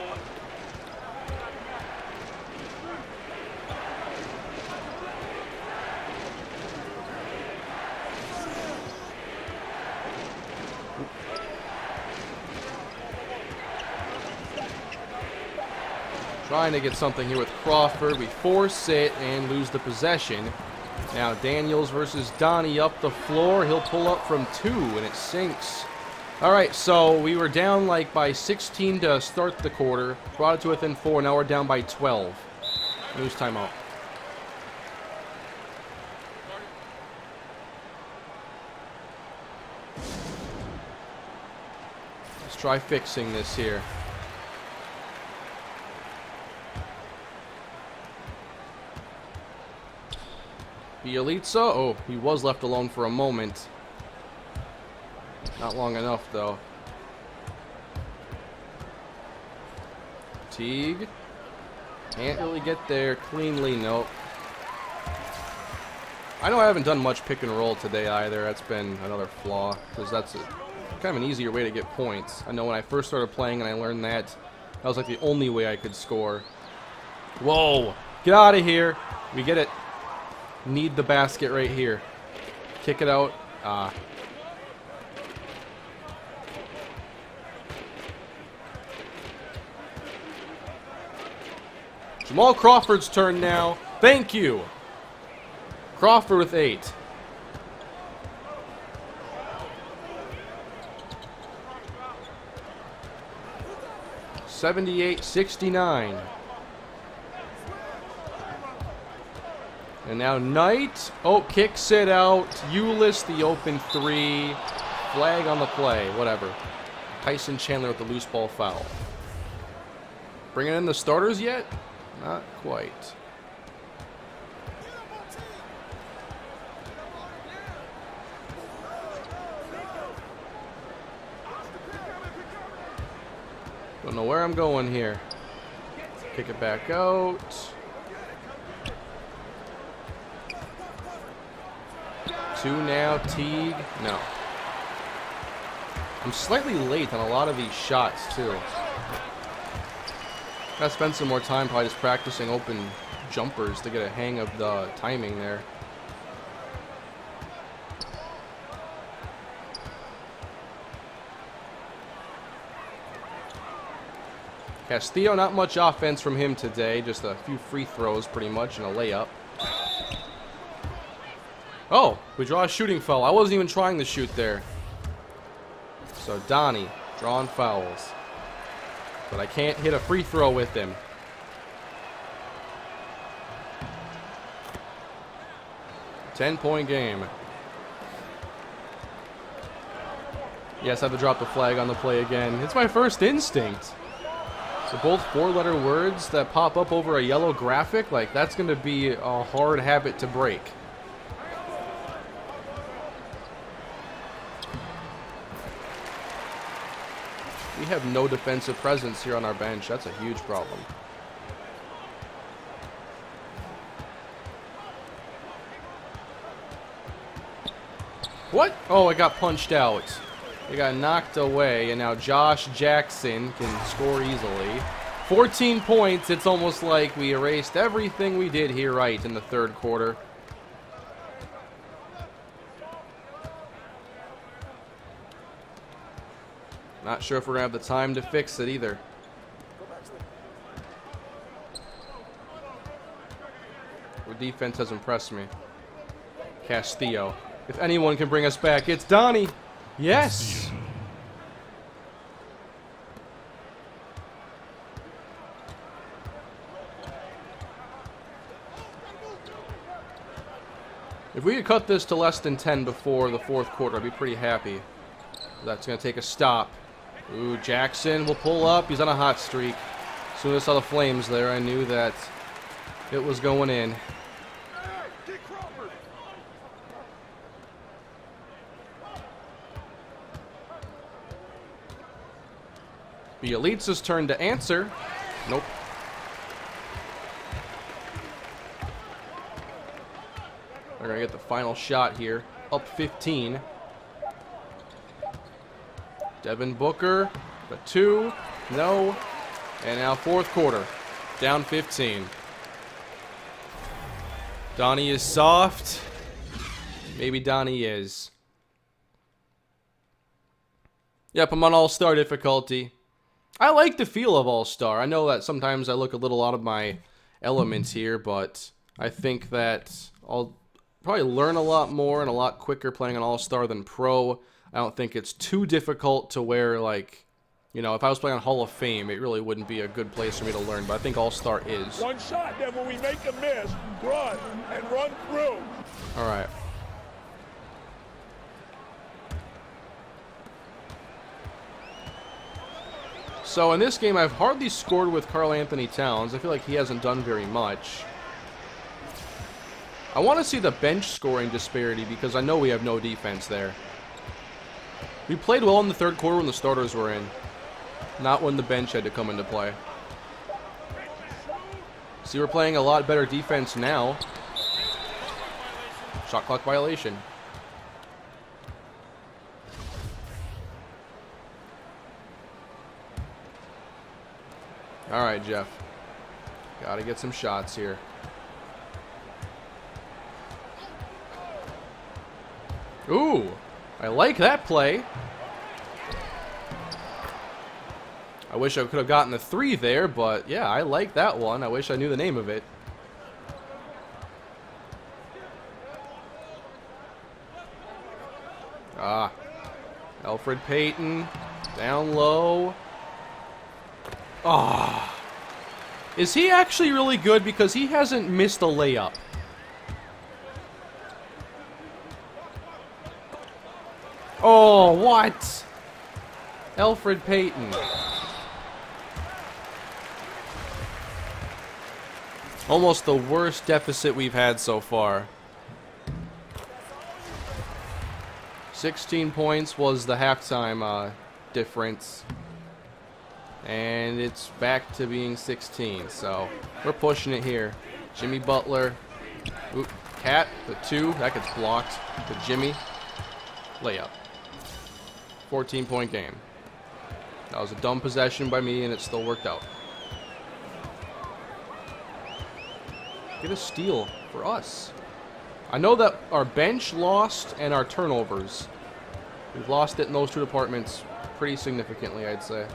Trying to get something here with Crawford. We force it and lose the possession. Now Daniels versus Donnie up the floor. He'll pull up from 2 and it sinks. All right, so we were down like by 16 to start the quarter. Brought it to within 4. Now we're down by 12. Lose timeout. Let's try fixing this here. Bielitsa, oh, he was left alone for a moment. Not long enough, though. Teague. Can't really get there cleanly, nope. I know I haven't done much pick and roll today either. That's been another flaw, because that's kind of an easier way to get points. I know when I first started playing and I learned that was like the only way I could score. Whoa! Get out of here! We get it. Need the basket right here. Kick it out. Jamal Crawford's turn now. Thank you. Crawford with 8. (78-69). And now Knight, oh, kicks it out. Ulis, the open 3. Flag on the play, whatever. Tyson Chandler with the loose ball foul. Bringing in the starters yet? Not quite. Don't know where I'm going here. Kick it back out. Two now, Teague. No. I'm slightly late on a lot of these shots, too. Gotta spend some more time probably just practicing open jumpers to get a hang of the timing there. Castillo, not much offense from him today. Just a few free throws pretty much and a layup. Oh, we draw a shooting foul. I wasn't even trying to shoot there. So Donnie drawing fouls. But I can't hit a free throw with him. Ten-point game. Yes, I have to drop the flag on the play again. It's my first instinct. So both four-letter words that pop up over a yellow graphic, like that's going to be a hard habit to break. We have no defensive presence here on our bench. That's a huge problem. What? Oh, I got punched out. It got knocked away, and now Josh Jackson can score easily. 14 points. It's almost like we erased everything we did here right in the third quarter. Not sure if we're going to have the time to fix it either. Our defense has impressed me. Castillo. If anyone can bring us back, it's Donnie. Yes. If we could cut this to less than 10 before the fourth quarter, I'd be pretty happy. That's going to take a stop. Ooh, Jackson will pull up. He's on a hot streak. As soon as I saw the flames there, I knew that it was going in. Bielitsa's turn to answer. Nope. They're going to get the final shot here. Up 15. Devin Booker, the 2, no, and now fourth quarter, down 15. Donnie is soft. Maybe Donnie is. Yep, I'm on All-Star difficulty. I like the feel of All-Star. I know that sometimes I look a little out of my elements here, but I think that I'll probably learn a lot more and a lot quicker playing on All-Star than Pro. I don't think it's too difficult to where, like, you know, if I was playing on Hall of Fame, it really wouldn't be a good place for me to learn, but I think All-Star is. One shot, then when we make a miss, run and run through. All right. So in this game, I've hardly scored with Karl Anthony Towns. I feel like he hasn't done very much. I want to see the bench scoring disparity because I know we have no defense there. We played well in the third quarter when the starters were in, not when the bench had to come into play. See, we're playing a lot better defense now. Shot clock violation. All right, Jeff. Got to get some shots here. Ooh, I like that play. I wish I could have gotten the 3 there, but yeah, I like that one. I wish I knew the name of it. Ah, Elfrid Payton, down low. Ah, is he actually really good? Because he hasn't missed a layup. Oh, what? Elfrid Payton. Almost the worst deficit we've had so far. 16 points was the halftime difference. And it's back to being 16. So we're pushing it here. Jimmy Butler. Oop, Cat, the 2. That gets blocked. To Jimmy. Layup. 14-point game. That was a dumb possession by me, and it still worked out. Get a steal for us. I know that our bench lost and our turnovers. We've lost it in those two departments pretty significantly, I'd say.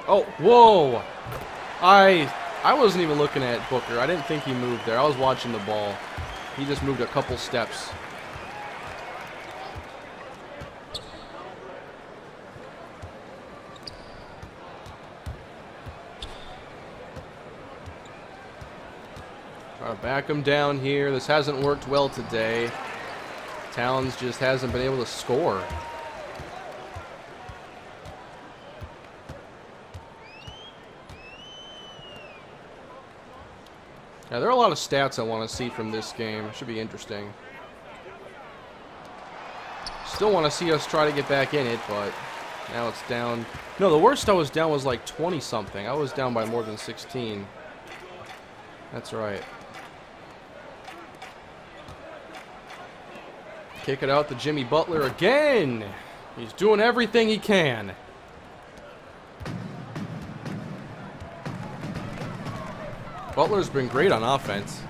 Oh, whoa! I wasn't even looking at Booker. I didn't think he moved there. I was watching the ball. He just moved a couple steps. Try to back him down here. This hasn't worked well today. Towns just hasn't been able to score. Yeah, there are a lot of stats I want to see from this game. Should be interesting. Still want to see us try to get back in it, but now it's down. No, the worst I was down was like 20-something. I was down by more than 16. That's right. Kick it out to Jimmy Butler again. He's doing everything he can. Butler's been great on offense.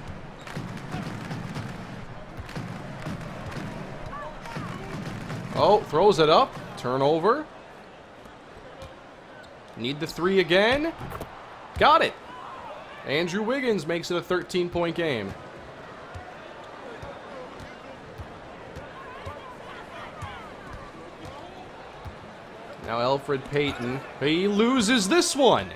Oh, throws it up. Turnover. Need the three again. Got it. Andrew Wiggins makes it a 13-point game. Now Elfrid Payton. He loses this one.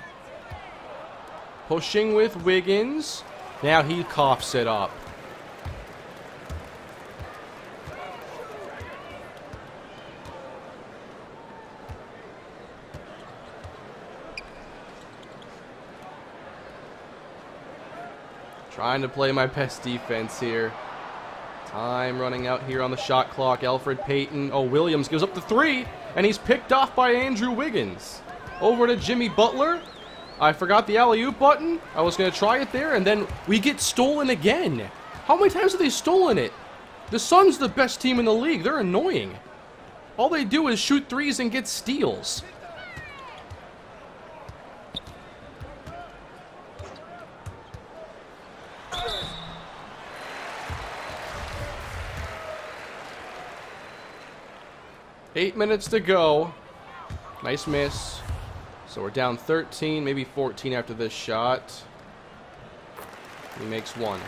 Pushing with Wiggins. Now he coughs it up. Trying to play my best defense here. Time running out here on the shot clock. Elfrid Payton. Oh, Williams gives up the three. And he's picked off by Andrew Wiggins. Over to Jimmy Butler. I forgot the alley-oop button. I was going to try it there, and then we get stolen again. How many times have they stolen it? The Suns the best team in the league. They're annoying. All they do is shoot threes and get steals. Eight minutes to go. Nice miss. So we're down 13, maybe 14 after this shot. He makes one.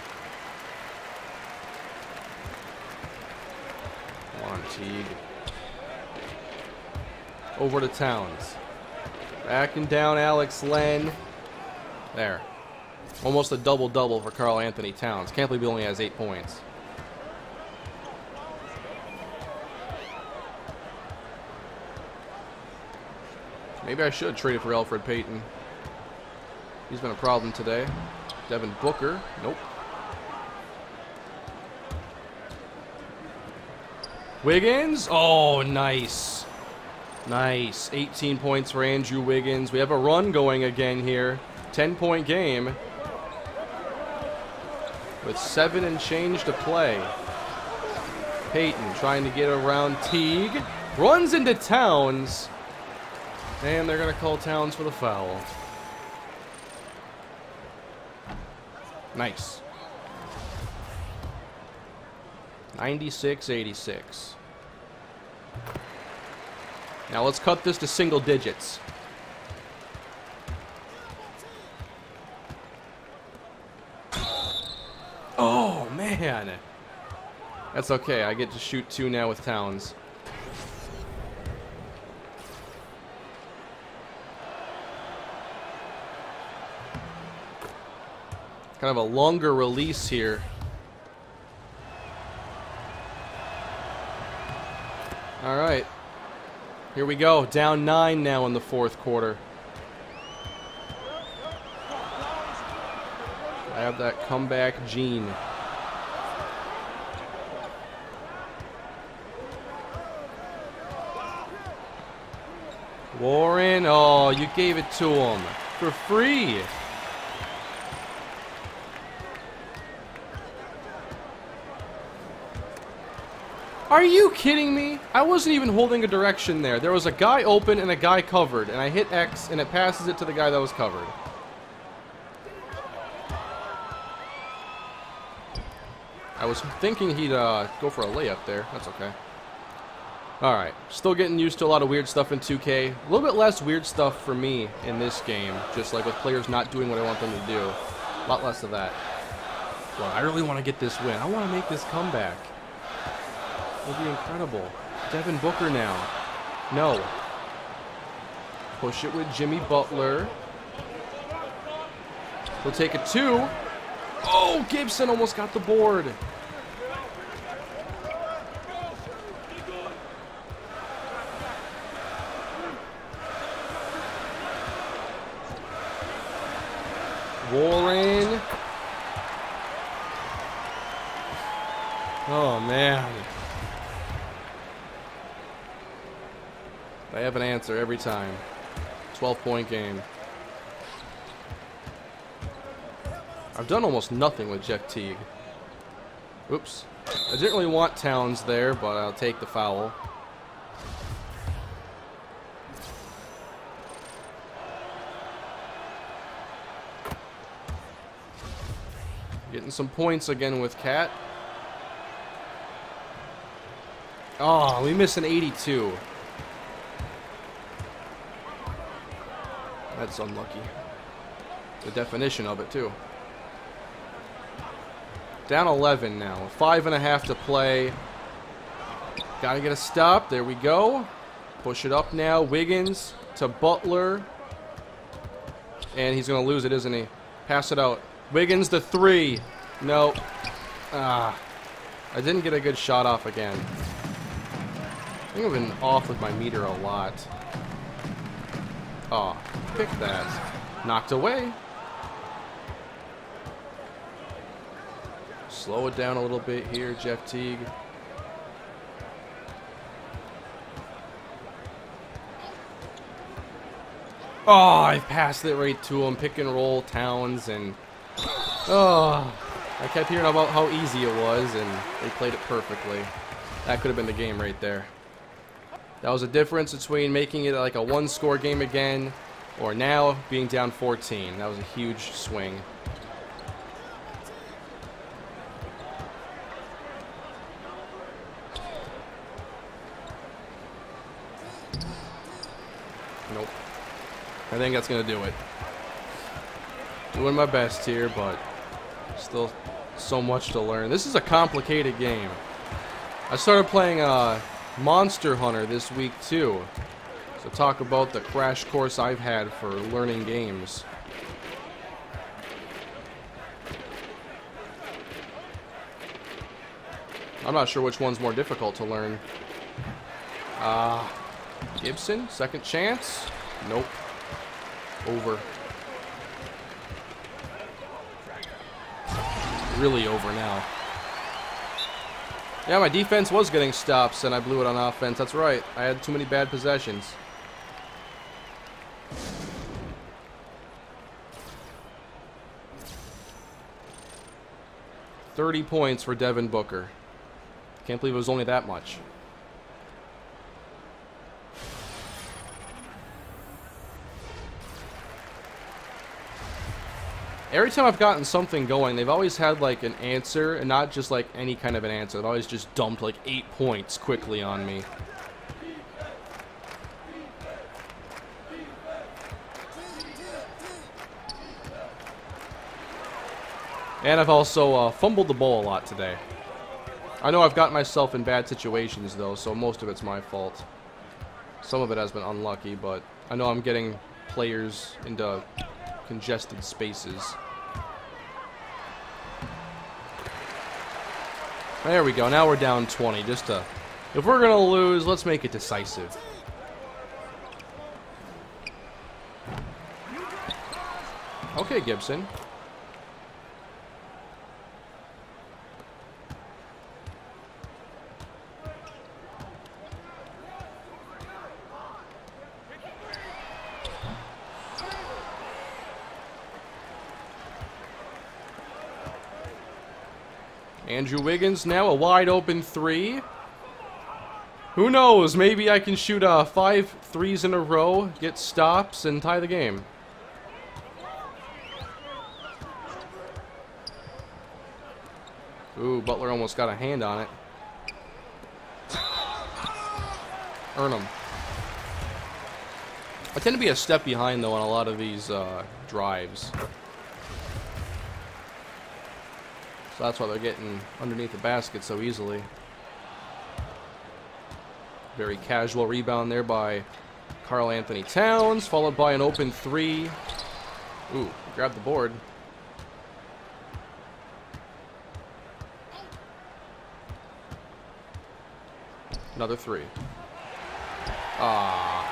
Come on, Teague. Over to Towns. Backing down Alex Len. There. Almost a double-double for Karl Anthony Towns. Can't believe he only has 8 points. Maybe I should trade it for Elfrid Payton. He's been a problem today. Devin Booker. Nope. Wiggins. Oh, nice. Nice. 18 points for Andrew Wiggins. We have a run going again here. 10-point game. With 7 and change to play. Payton trying to get around Teague. Runs into Towns. And they're going to call Towns for the foul. Nice. 96-86. Now let's cut this to single digits. Oh, man. That's okay. I get to shoot 2 now with Towns. Kind of a longer release here. All right. Here we go. Down 9 now in the fourth quarter. I have that comeback gene. Warren. Oh, you gave it to him for free. Are you kidding me? I wasn't even holding a direction there. There was a guy open and a guy covered, and I hit X, and it passes it to the guy that was covered. I was thinking he'd go for a layup there. That's okay. Alright, still getting used to a lot of weird stuff in 2K. A little bit less weird stuff for me in this game, just like with players not doing what I want them to do. A lot less of that. Well, I really want to get this win. I want to make this comeback. It'll be incredible. Devin Booker now. No. Push it with Jimmy Butler. We'll take a 2. Oh, Gibson almost got the board. Warren. Oh, man. I have an answer every time. 12-point game. I've done almost nothing with Jeff Teague. Oops. I didn't really want Towns there, but I'll take the foul. Getting some points again with Cat. Oh, we missed an 82. That's unlucky. The definition of it, too. Down 11 now. 5.5 to play. Gotta get a stop. There we go. Push it up now. Wiggins to Butler. And he's going to lose it, isn't he? Pass it out. Wiggins to 3. No. Ah. I didn't get a good shot off again. I think I've been off with my meter a lot. Oh, pick that. Knocked away. Slow it down a little bit here, Jeff Teague. Oh, I passed it right to him. Pick and roll, Towns, and... Oh, I kept hearing about how easy it was, and they played it perfectly. That could have been the game right there. That was a difference between making it like a one-score game again, or now being down 14. That was a huge swing. Nope. I think that's going to do it. Doing my best here, but still so much to learn. This is a complicated game. I started playing Monster Hunter this week too. So talk about the crash course I've had for learning games. I'm not sure which one's more difficult to learn. Gibson, second chance. Nope. Over. Really over now. Yeah, my defense was getting stops, and I blew it on offense. That's right. I had too many bad possessions. $30 points for Devin Booker. Can't believe it was only that much. Every time I've gotten something going, they've always had like an answer, and not just like any kind of an answer. They've always just dumped like 8 points quickly on me. And I've also fumbled the ball a lot today. I know I've gotten myself in bad situations though, so most of it's my fault. Some of it has been unlucky, but I know I'm getting players into congested spaces. There we go. Now we're down 20. Just to, if we're gonna lose, let's make it decisive. Okay, Gibson. Andrew Wiggins now a wide open 3. Who knows? Maybe I can shoot 5 threes in a row, get stops, and tie the game. Ooh, Butler almost got a hand on it. Earn him. I tend to be a step behind, though, on a lot of these drives. So that's why they're getting underneath the basket so easily. Very casual rebound there by Karl Anthony Towns, followed by an open 3. Ooh, grab the board. Another 3. Ah.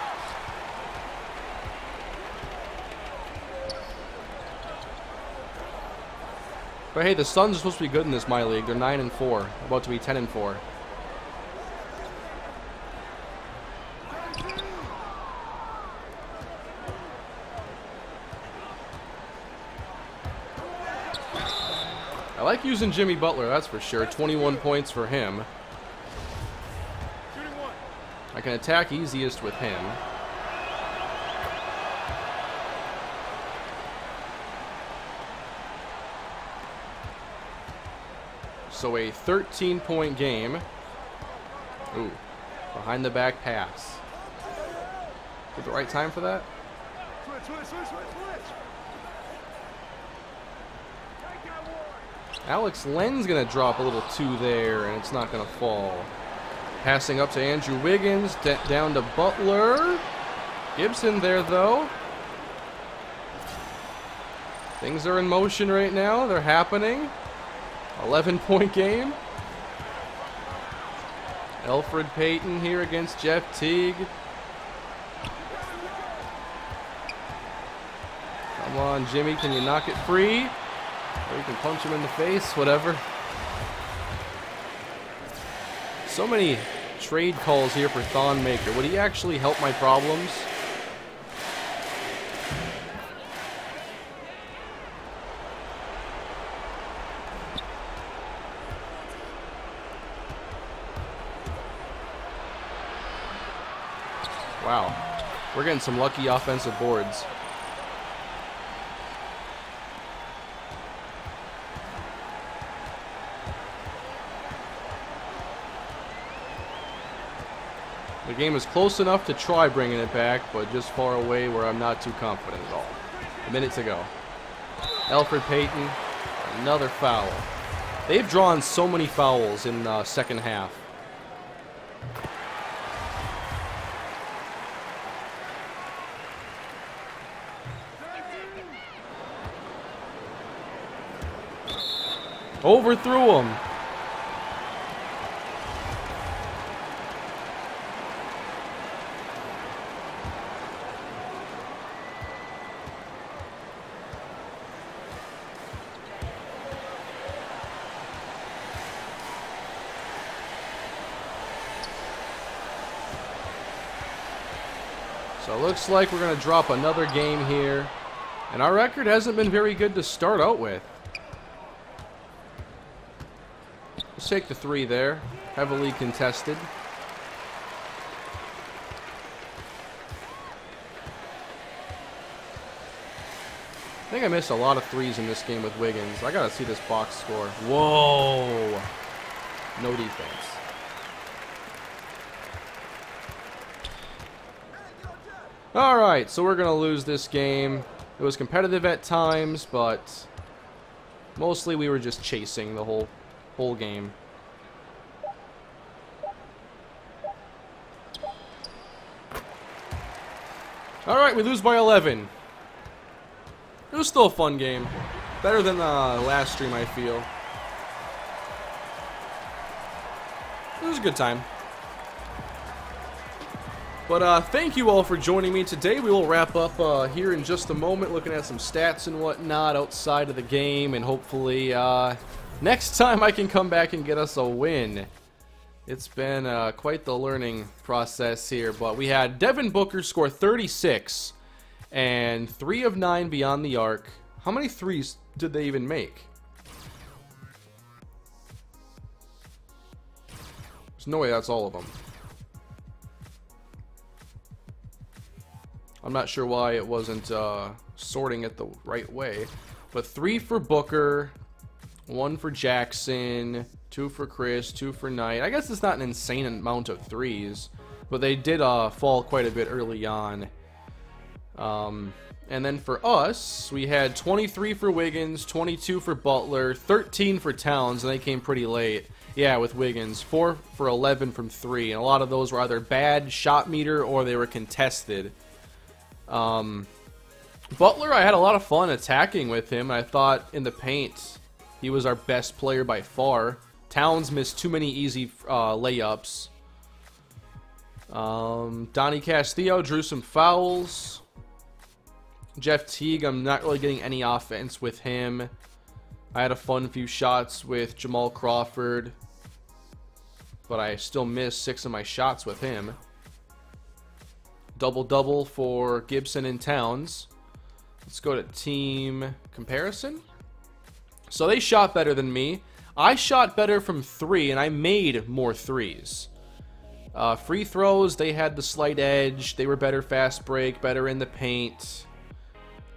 But hey, the Suns are supposed to be good in this MyLeague. They're 9-4, about to be 10-4. I like using Jimmy Butler, that's for sure. 21 points for him. I can attack easiest with him. So a 13-point game. Ooh, behind the back pass. At the right time for that? Alex Len's gonna drop a little 2 there, and it's not gonna fall. Passing up to Andrew Wiggins, down to Butler. Gibson there, though. Things are in motion right now. They're happening. 11-point game. Elfrid Payton here against Jeff Teague. Come on, Jimmy. Can you knock it free? Or you can punch him in the face, whatever. So many trade calls here for Thonmaker. Would he actually help my problems? Wow. We're getting some lucky offensive boards. The game is close enough to try bringing it back, but just far away where I'm not too confident at all. A minute to go. Elfrid Payton, another foul. They've drawn so many fouls in the second half. Overthrew him. So it looks like we're going to drop another game here. And our record hasn't been very good to start out with. Let's take the 3 there. Heavily contested. I think I missed a lot of 3s in this game with Wiggins. I got to see this box score. Whoa. No defense. Alright, so we're going to lose this game. It was competitive at times, but mostly we were just chasing the whole game. Alright, we lose by 11. It was still a fun game. Better than the last stream, I feel. It was a good time. But thank you all for joining me today. We will wrap up here in just a moment, looking at some stats and whatnot outside of the game, and hopefully next time I can come back and get us a win. It's been quite the learning process here, but we had Devin Booker score 36 and 3 of 9 beyond the arc. How many 3s did they even make? There's no way that's all of them. not sure why it wasn't sorting it the right way. But 3 for Booker, 1 for Jackson, 2 for Chris, 2 for Knight. I guess it's not an insane amount of 3s, but they did fall quite a bit early on. And then for us, we had 23 for Wiggins, 22 for Butler, 13 for Towns, and they came pretty late. Yeah, with Wiggins, 4 for 11 from 3, and a lot of those were either bad shot meter or they were contested. Butler, I had a lot of fun attacking with him. I thought in the paint, he was our best player by far. Towns missed too many easy layups. Donnie Castillo drew some fouls. Jeff Teague, I'm not really getting any offense with him. I had a fun few shots with Jamal Crawford, but I still missed 6 of my shots with him. Double-double for Gibson and Towns. Let's go to team comparison. So they shot better than me. I shot better from 3, and I made more 3s. Free throws, they had the slight edge. They were better fast break, better in the paint.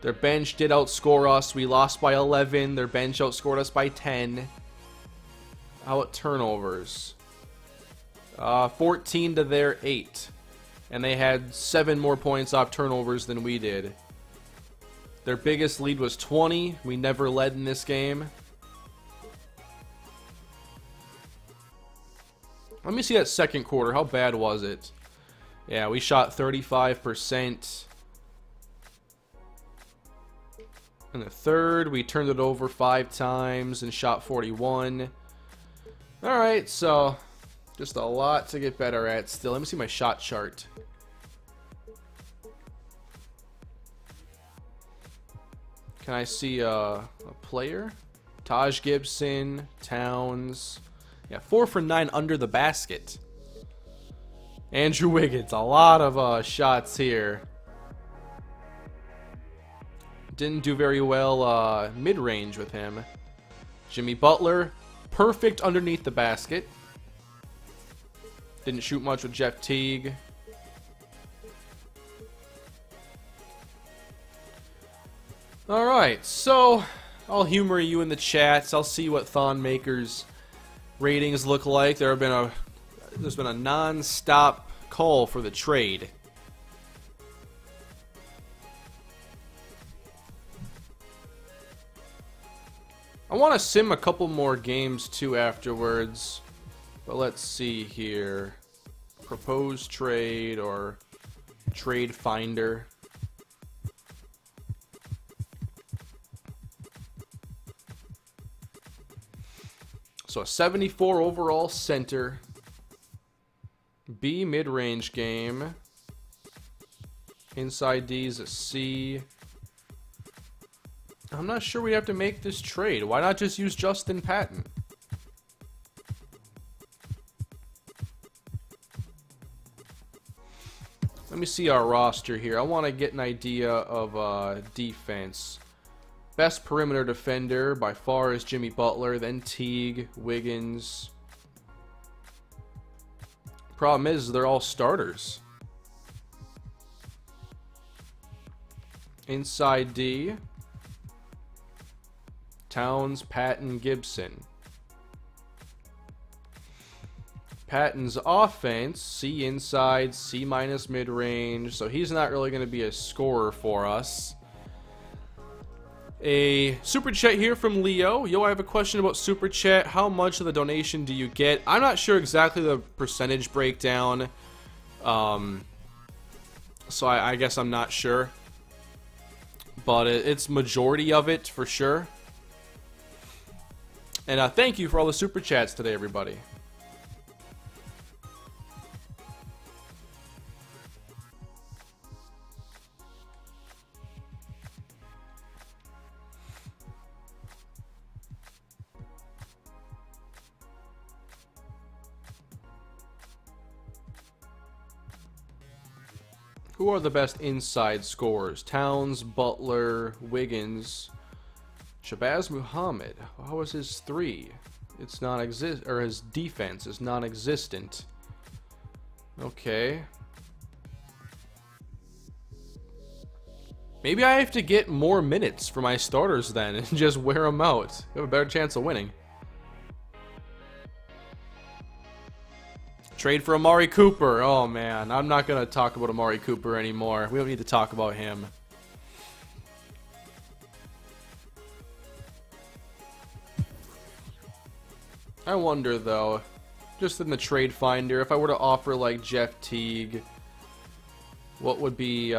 Their bench did outscore us. We lost by 11. Their bench outscored us by 10. How about turnovers? 14 to their 8. And they had 7 more points off turnovers than we did. Their biggest lead was 20. We never led in this game. Let me see that second quarter. How bad was it? Yeah, we shot 35%. In the third, we turned it over 5 times and shot 41. Alright, so just a lot to get better at still. Let me see my shot chart. Can I see a player? Taj Gibson, Towns. Yeah, 4 for 9 under the basket. Andrew Wiggins, a lot of shots here. Didn't do very well mid-range with him. Jimmy Butler, perfect underneath the basket. Didn't shoot much with Jeff Teague. Alright, so I'll humor you in the chats. I'll see what Thon Maker's ratings look like. There's been a non-stop call for the trade. I want to sim a couple more games too afterwards, but let's see here. Proposed trade or trade finder. So a 74 overall center. B mid-range game. Inside D is a C. I'm not sure we have to make this trade. Why not just use Justin Patton? Let me see our roster here. I want to get an idea of defense. Best perimeter defender by far is Jimmy Butler, then Teague, Wiggins. Problem is, they're all starters. Inside D. Towns, Patton, Gibson. Patton's offense, C inside, C minus mid-range, so he's not really going to be a scorer for us. A super chat here from Leo. Yo, I have a question about super chat. How much of the donation do you get? I'm not sure exactly the percentage breakdown, so I guess I'm not sure, but it's majority of it for sure. And thank you for all the super chats today, everybody. Who are the best inside scorers? Towns, Butler, Wiggins, Shabazz Muhammad. How is his 3? It's non-exist, or his defense is non-existent. Okay. Maybe I have to get more minutes for my starters then and just wear them out. You have a better chance of winning. Trade for Amari Cooper. Oh man, I'm not going to talk about Amari Cooper anymore. We don't need to talk about him. I wonder though, just in the trade finder, if I were to offer like Jeff Teague, what would be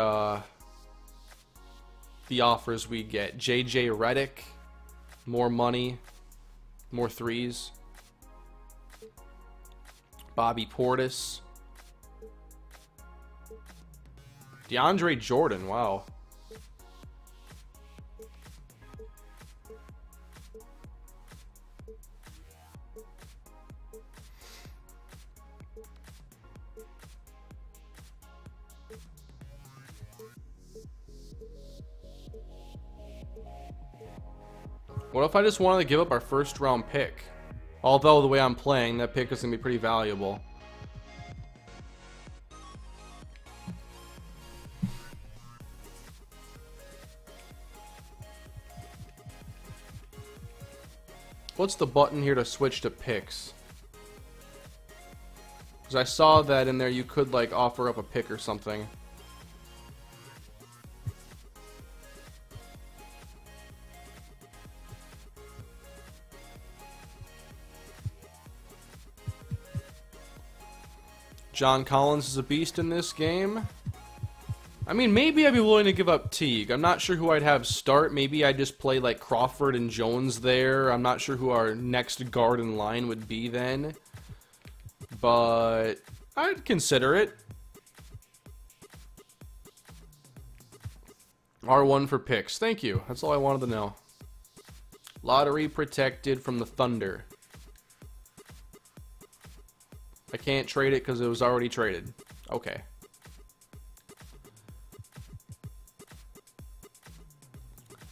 the offers we get? JJ Redick, more money, more threes. Bobby Portis. DeAndre Jordan, wow. What if I just wanted to give up our first round pick? Although the way I'm playing, that pick is going to be pretty valuable. What's the button here to switch to picks? Because I saw that in there you could like offer up a pick or something. John Collins is a beast in this game. I mean, maybe I'd be willing to give up Teague. I'm not sure who I'd have start. Maybe I'd just play like Crawford and Jones there. I'm not sure who our next guard in line would be then. But I'd consider it. R1 for picks. Thank you. That's all I wanted to know. Lottery protected from the Thunder. I can't trade it because it was already traded. Okay.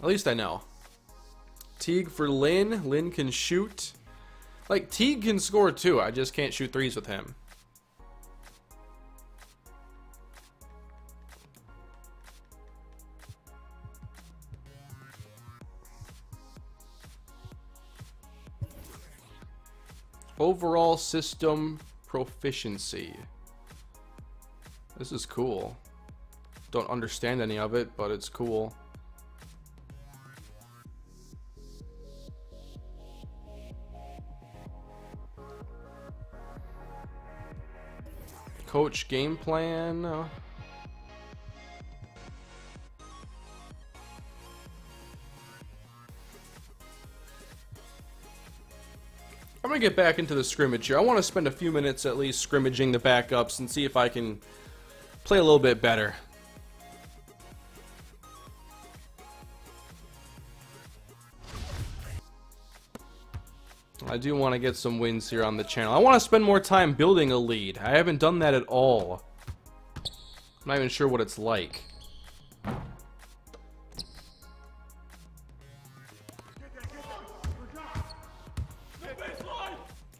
At least I know. Teague for Lynn. Lynn can shoot. Like, Teague can score too. I just can't shoot threes with him. Overall system proficiency. This is cool. Don't understand any of it, but it's cool. Coach game plan. I'm going to get back into the scrimmage here. I want to spend a few minutes at least scrimmaging the backups and see if I can play a little bit better. I do want to get some wins here on the channel. I want to spend more time building a lead. I haven't done that at all. I'm not even sure what it's like.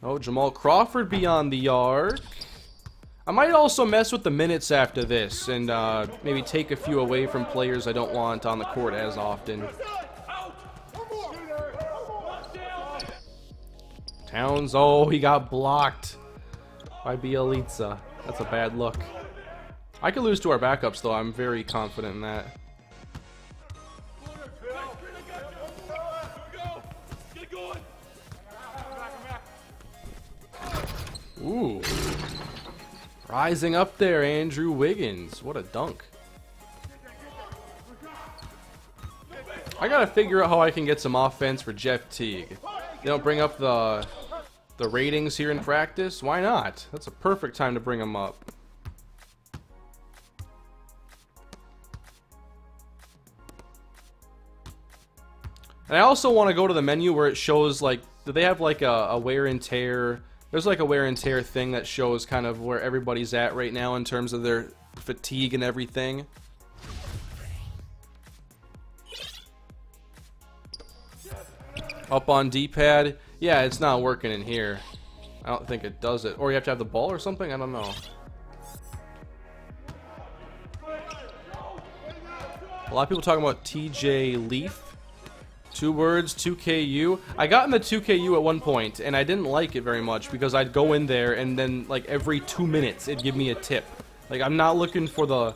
Oh, Jamal Crawford beyond the arc. I might also mess with the minutes after this and maybe take a few away from players I don't want on the court as often. Towns, oh, he got blocked by Bielitsa. That's a bad look. I could lose to our backups, though. I'm very confident in that. Ooh. Rising up there, Andrew Wiggins. What a dunk. I gotta figure out how I can get some offense for Jeff Teague. They don't bring up the ratings here in practice. Why not? That's a perfect time to bring them up. And I also want to go to the menu where it shows, like, do they have like a wear and tear? There's like a wear and tear thing that shows kind of where everybody's at right now in terms of their fatigue and everything. Up on D-pad. Yeah, it's not working in here. I don't think it does it. Or you have to have the ball or something? I don't know. A lot of people talking about TJ Leaf. 2 words, 2KU. I got in the 2KU at one point, and I didn't like it very much because I'd go in there and then like every 2 minutes it'd give me a tip. Like I'm not looking for the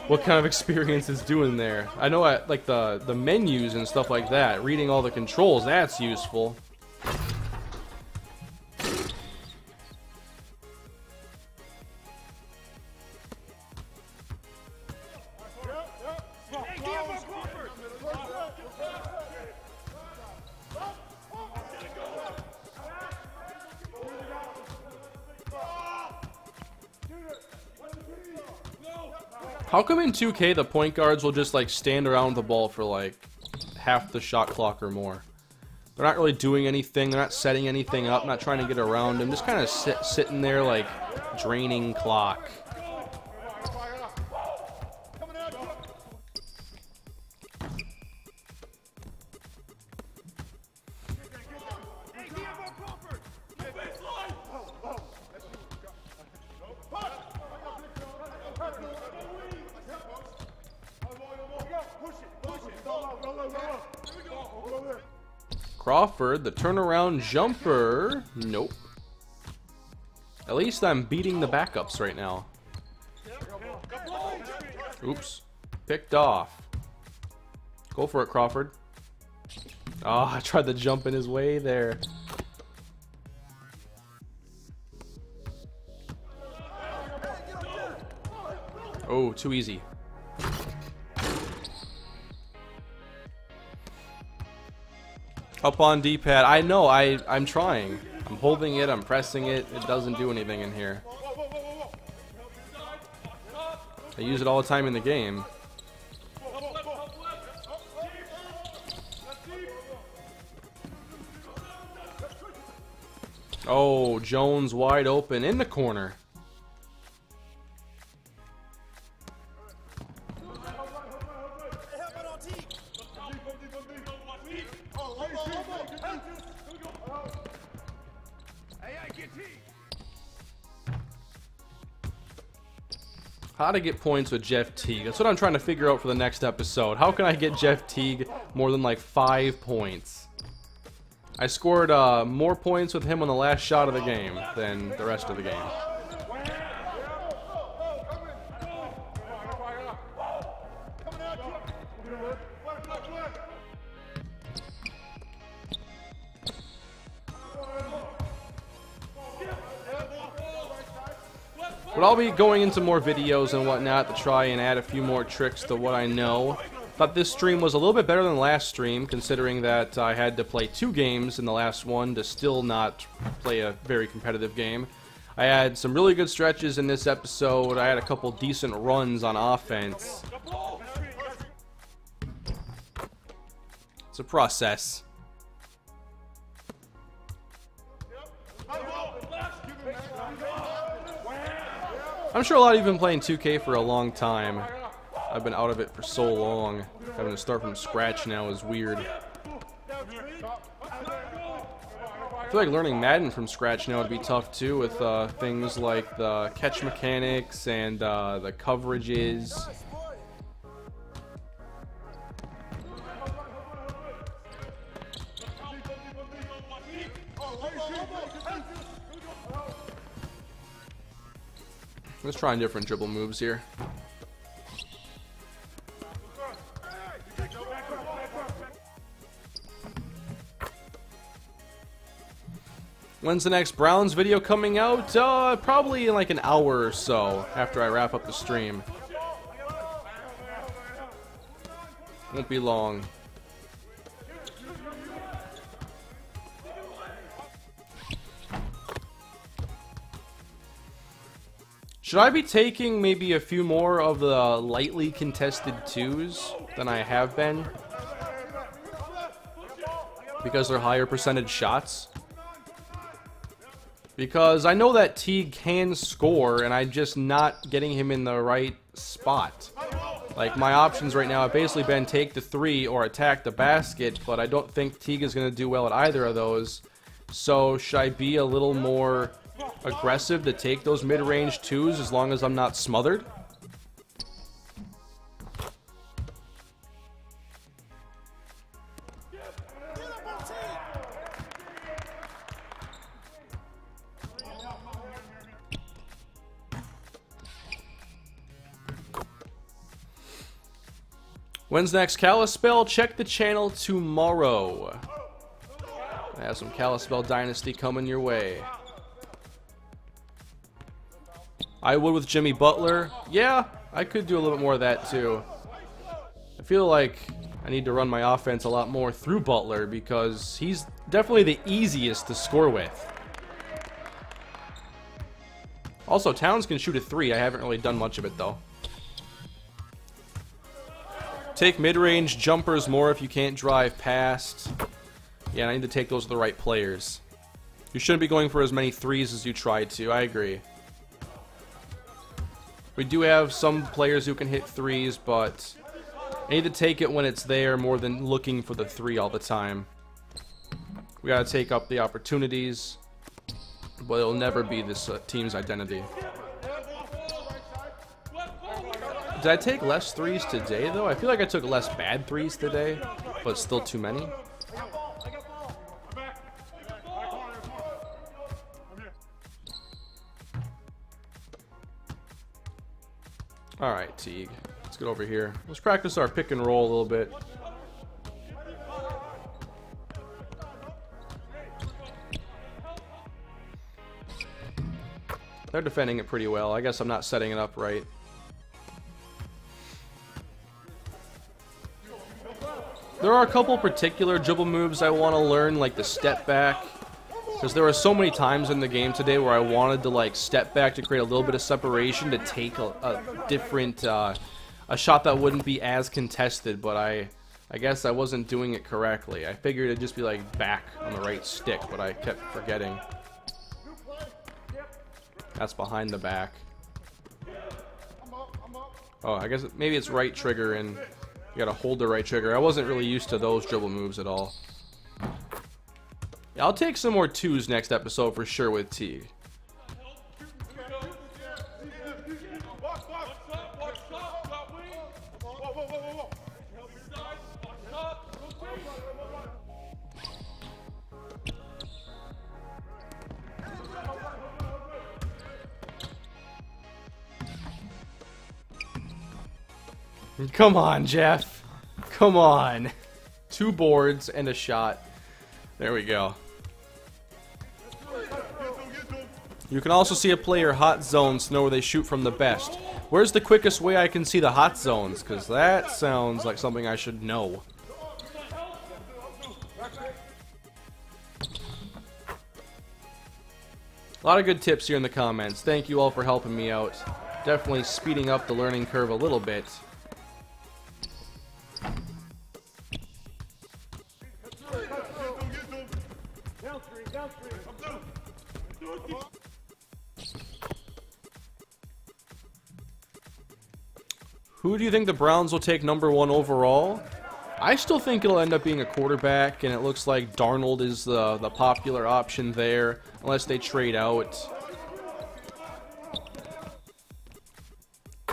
what kind of experience it's doing there. I know like the menus and stuff like that, reading all the controls, that's useful. How come in 2K the point guards will just like stand around the ball for like half the shot clock or more? They're not really doing anything, they're not setting anything up, not trying to get around them, just kind of sitting there like draining clock. Crawford, the turnaround jumper. Nope. At least I'm beating the backups right now. Oops. Picked off. Go for it, Crawford. Oh, I tried to jump in his way there. Oh, too easy. Up on D-pad. I know, I'm trying. I'm holding it, I'm pressing it. It doesn't do anything in here. I use it all the time in the game. Oh, Jones wide open in the corner. How to get points with Jeff Teague. That's what I'm trying to figure out for the next episode. How can I get Jeff Teague more than like 5 points? I scored more points with him on the last shot of the game than the rest of the game. But I'll be going into more videos and whatnot to try and add a few more tricks to what I know. Thought this stream was a little bit better than the last stream, considering that I had to play 2 games in the last one to still not play a very competitive game. I had some really good stretches in this episode. I had a couple decent runs on offense. It's a process. I'm sure a lot of you have been playing 2K for a long time. I've been out of it for so long. Having to start from scratch now is weird. I feel like learning Madden from scratch now would be tough too, with things like the catch mechanics and the coverages. Let's try different dribble moves here. When's the next Browns video coming out? Probably in like an hour or so after I wrap up the stream. Won't be long. Should I be taking maybe a few more of the lightly contested 2s than I have been? Because they're higher percentage shots? Because I know that Teague can score, and I'm just not getting him in the right spot. Like, my options right now have basically been take the 3 or attack the basket, but I don't think Teague is going to do well at either of those. So, should I be a little more aggressive to take those mid-range 2s as long as I'm not smothered? When's next Kalispell? Check the channel tomorrow. I have some Kalispell Dynasty coming your way. I would with Jimmy Butler. Yeah, I could do a little bit more of that too. I feel like I need to run my offense a lot more through Butler because he's definitely the easiest to score with. Also, Towns can shoot a 3. I haven't really done much of it though. Take mid-range jumpers more if you can't drive past. Yeah, I need to take those with the right players. You shouldn't be going for as many 3s as you try to. I agree. We do have some players who can hit 3s, but I need to take it when it's there more than looking for the 3 all the time. We gotta take up the opportunities, but it'll never be this team's identity. Did I take less 3s today, though? I feel like I took less bad 3s today, but still too many. Alright, Teague. Let's get over here. Let's practice our pick and roll a little bit. They're defending it pretty well. I guess I'm not setting it up right. There are a couple particular dribble moves I want to learn, like the step back. Because there were so many times in the game today where I wanted to like step back to create a little bit of separation to take a different, a shot that wouldn't be as contested, but I guess I wasn't doing it correctly. I figured it'd just be like back on the right stick, but I kept forgetting. That's behind the back. Oh, I guess maybe it's right trigger and you gotta hold the right trigger. I wasn't really used to those dribble moves at all. Yeah, I'll take some more 2s next episode for sure with Teague. Come on, Jeff. Come on. 2 boards and a shot. There we go. You can also see a player hot zones to know where they shoot from the best. Where's the quickest way I can see the hot zones? Because that sounds like something I should know. A lot of good tips here in the comments. Thank you all for helping me out. Definitely speeding up the learning curve a little bit. Who do you think the Browns will take #1 overall? I still think it'll end up being a quarterback, and it looks like Darnold is the popular option there, unless they trade out.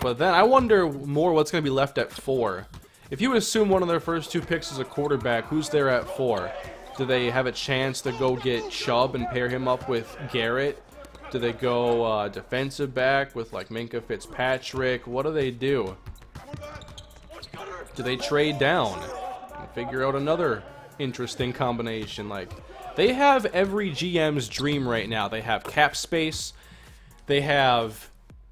But then I wonder more what's going to be left at 4. If you would assume one of their first 2 picks is a quarterback, who's there at 4? Do they have a chance to go get Chubb and pair him up with Garrett? Do they go defensive back with like Minkah Fitzpatrick? What do they do? Do they trade down and figure out another interesting combination? Like, they have every GM's dream right now. They have cap space, they have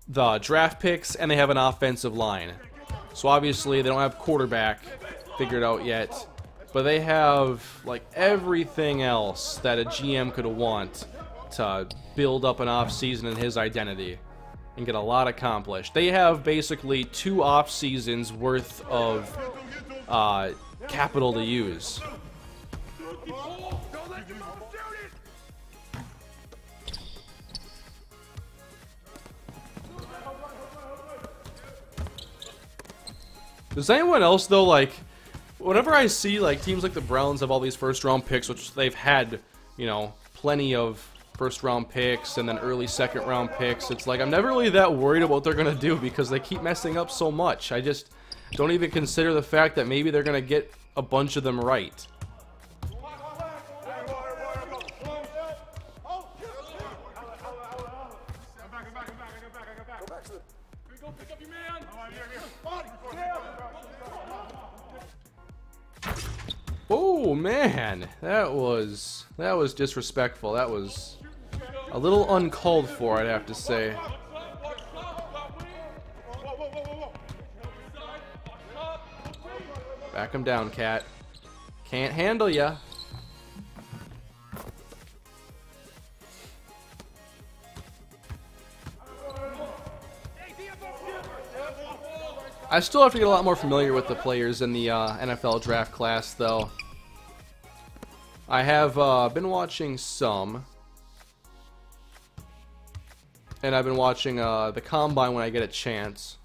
the draft picks, and they have an offensive line. So obviously they don't have quarterback figured out yet, but they have like everything else that a GM could want to build up an off season in his identity and get a lot accomplished. They have basically 2 off seasons worth of capital to use. Does anyone else though, like, whenever I see like teams like the Browns have all these first round picks, which they've had, you know, plenty of first round picks and then early second round picks, it's like I'm never really that worried about what they're gonna do because they keep messing up so much. I just don't even consider the fact that maybe they're gonna get a bunch of them right. Oh man, that was disrespectful. That was a little uncalled for, I'd have to say. Back him down, Cat. Can't handle ya. I still have to get a lot more familiar with the players in the NFL draft class, though. I have been watching some. And I've been watching the Combine when I get a chance.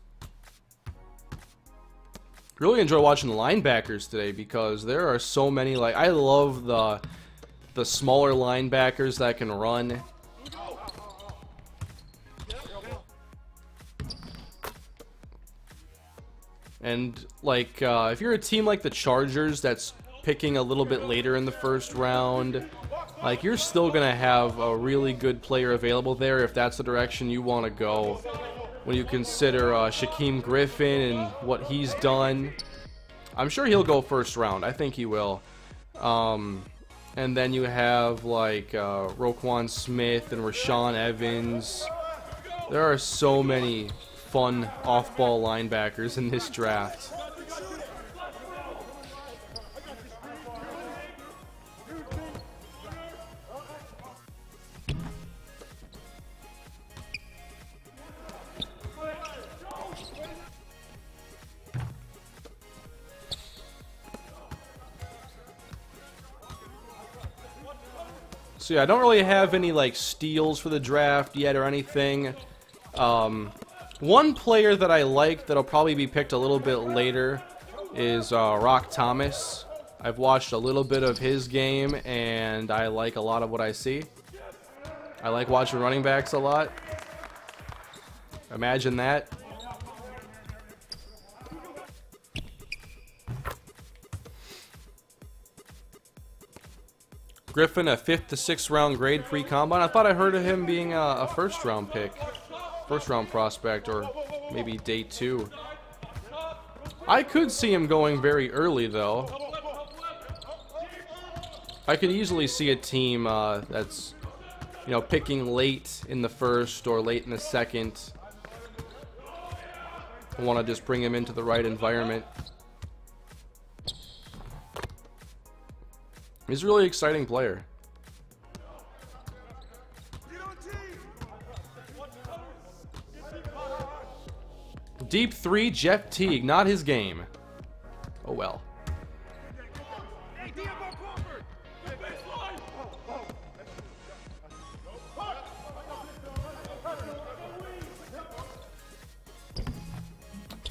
Really enjoy watching the linebackers today because there are so many. Like, I love the smaller linebackers that can run. And like, if you're a team like the Chargers that's picking a little bit later in the first round, like, you're still gonna have a really good player available there if that's the direction you want to go. When you consider Shaquem Griffin and what he's done, I'm sure he'll go first round. I think he will. And then you have like Roquan Smith and Rashaan Evans. There are so many fun off-ball linebackers in this draft. So yeah, I don't really have any like steals for the draft yet or anything. One player that I like that'll probably be picked a little bit later is Rock Thomas. I've watched a little bit of his game and I like a lot of what I see. I like watching running backs a lot. Imagine that. Griffin, a 5th to 6th round grade pre-combine. I thought I heard of him being a first round pick. First round prospect, or maybe day 2. I could see him going very early, though. I could easily see a team that's, you know, picking late in the first or late in the second. I want to just bring him into the right environment. He's a really exciting player. Deep 3, Jeff Teague, not his game. Oh well.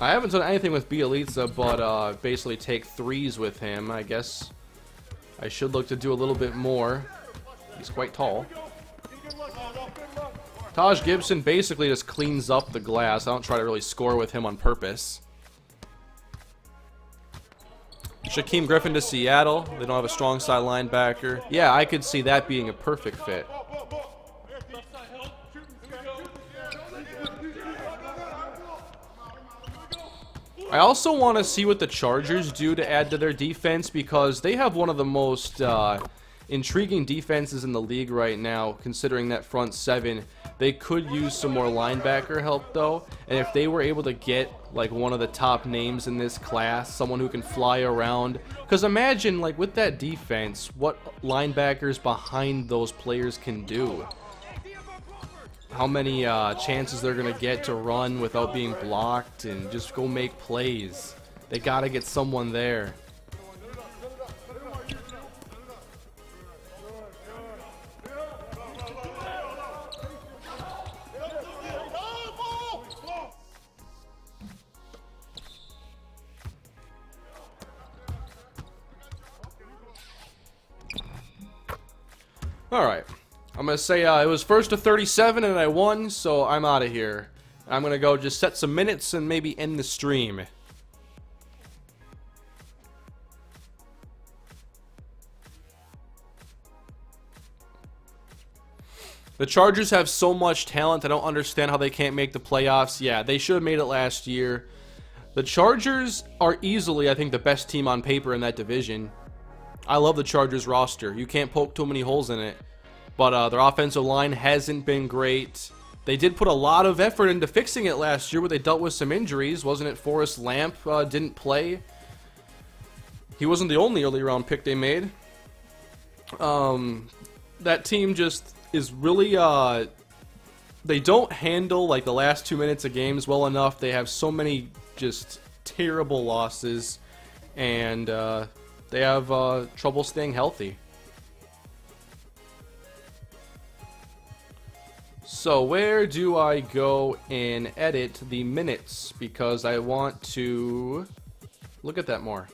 I haven't done anything with Bielitsa, but basically take threes with him. I guess I should look to do a little bit more. He's quite tall. Taj Gibson basically just cleans up the glass. I don't try to really score with him on purpose. Shaquem Griffin to Seattle. They don't have a strong side linebacker. Yeah, I could see that being a perfect fit. I also want to see what the Chargers do to add to their defense because they have one of the most intriguing defenses in the league right now, considering that front 7. They could use some more linebacker help, though, and if they were able to get like one of the top names in this class, someone who can fly around, because imagine like with that defense what linebackers behind those players can do. How many chances they're gonna get to run without being blocked and just go make plays. They gotta get someone there. Alright, I'm going to say it was 1st to 37 and I won, so I'm out of here. I'm going to go just set some minutes and maybe end the stream. The Chargers have so much talent, I don't understand how they can't make the playoffs. Yeah, they should have made it last year. The Chargers are easily, I think, the best team on paper in that division. I love the Chargers roster. You can't poke too many holes in it. But their offensive line hasn't been great. They did put a lot of effort into fixing it last year where they dealt with some injuries. Wasn't it Forrest Lamp didn't play? He wasn't the only early round pick they made. That team just is really... they don't handle like the last 2 minutes of games well enough. They have so many just terrible losses. And they have trouble staying healthy. So where do I go and edit the minutes? Because I want to look at that more.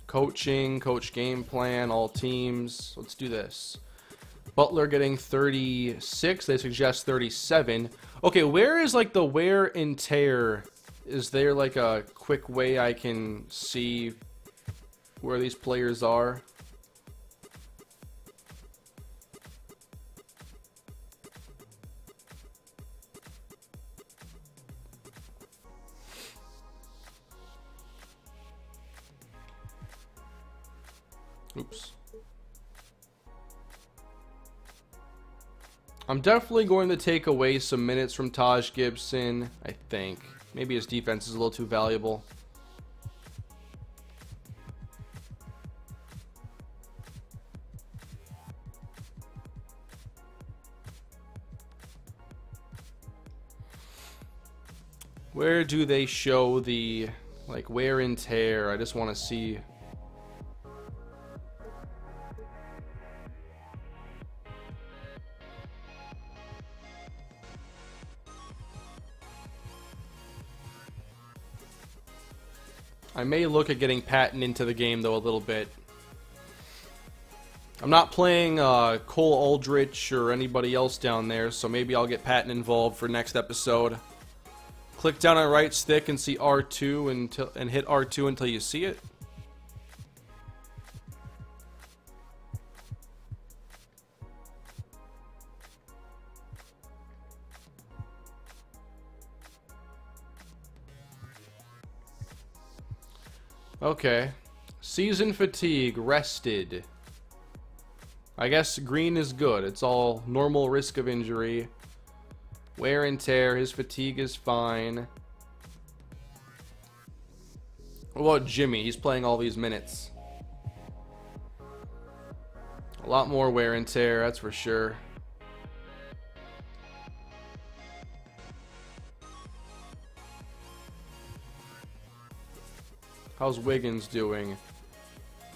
Coaching, coach game plan, all teams. Let's do this. Butler getting 36. They suggest 37. Okay, where is like the wear and tear? Is there like a quick way I can see where these players are? Oops. I'm definitely going to take away some minutes from Taj Gibson, I think. Maybe his defense is a little too valuable. Where do they show the, like, wear and tear? I just want to see... I may look at getting Patton into the game, though, a little bit. I'm not playing Cole Aldrich or anybody else down there, so maybe I'll get Patton involved for next episode. Click down on right stick and see R2 and hit R2 until you see it. Okay. Season fatigue, rested. I guess green is good. It's all normal risk of injury. Wear and tear, his fatigue is fine. What about Jimmy? He's playing all these minutes. A lot more wear and tear, that's for sure. How's Wiggins doing?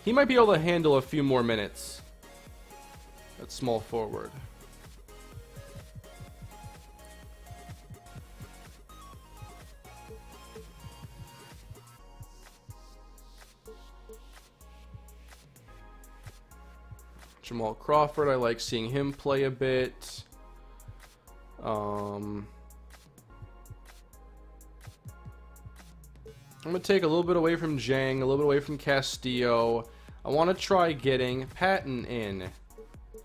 He might be able to handle a few more minutes. That's small forward. Jamal Crawford, I like seeing him play a bit. I'm going to take a little bit away from Jang, a little bit away from Castillo. I want to try getting Patton in.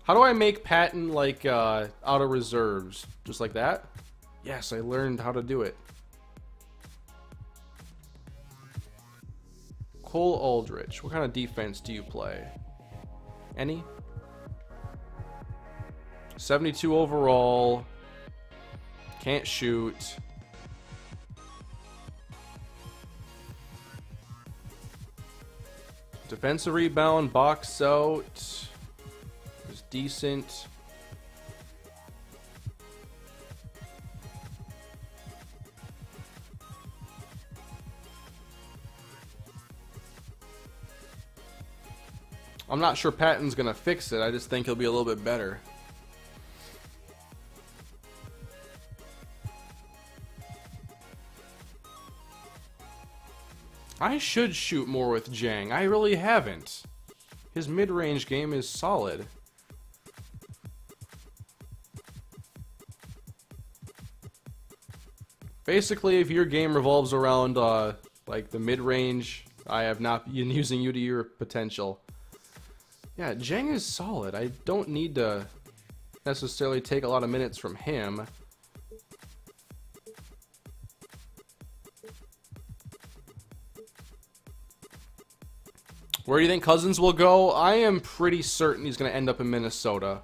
How do I make Patton, like, out of reserves? Just like that? Yes, I learned how to do it. Cole Aldrich. What kind of defense do you play? Any? 72 overall. Can't shoot. Defensive rebound, box out. Is decent. I'm not sure Patton's gonna fix it. I just think he'll be a little bit better. I should shoot more with Jang. I really haven't. His mid-range game is solid. Basically, if your game revolves around like the mid-range, I have not been using you to your potential. Yeah, Jang is solid. I don't need to necessarily take a lot of minutes from him. Where do you think Cousins will go? I am pretty certain he's going to end up in Minnesota.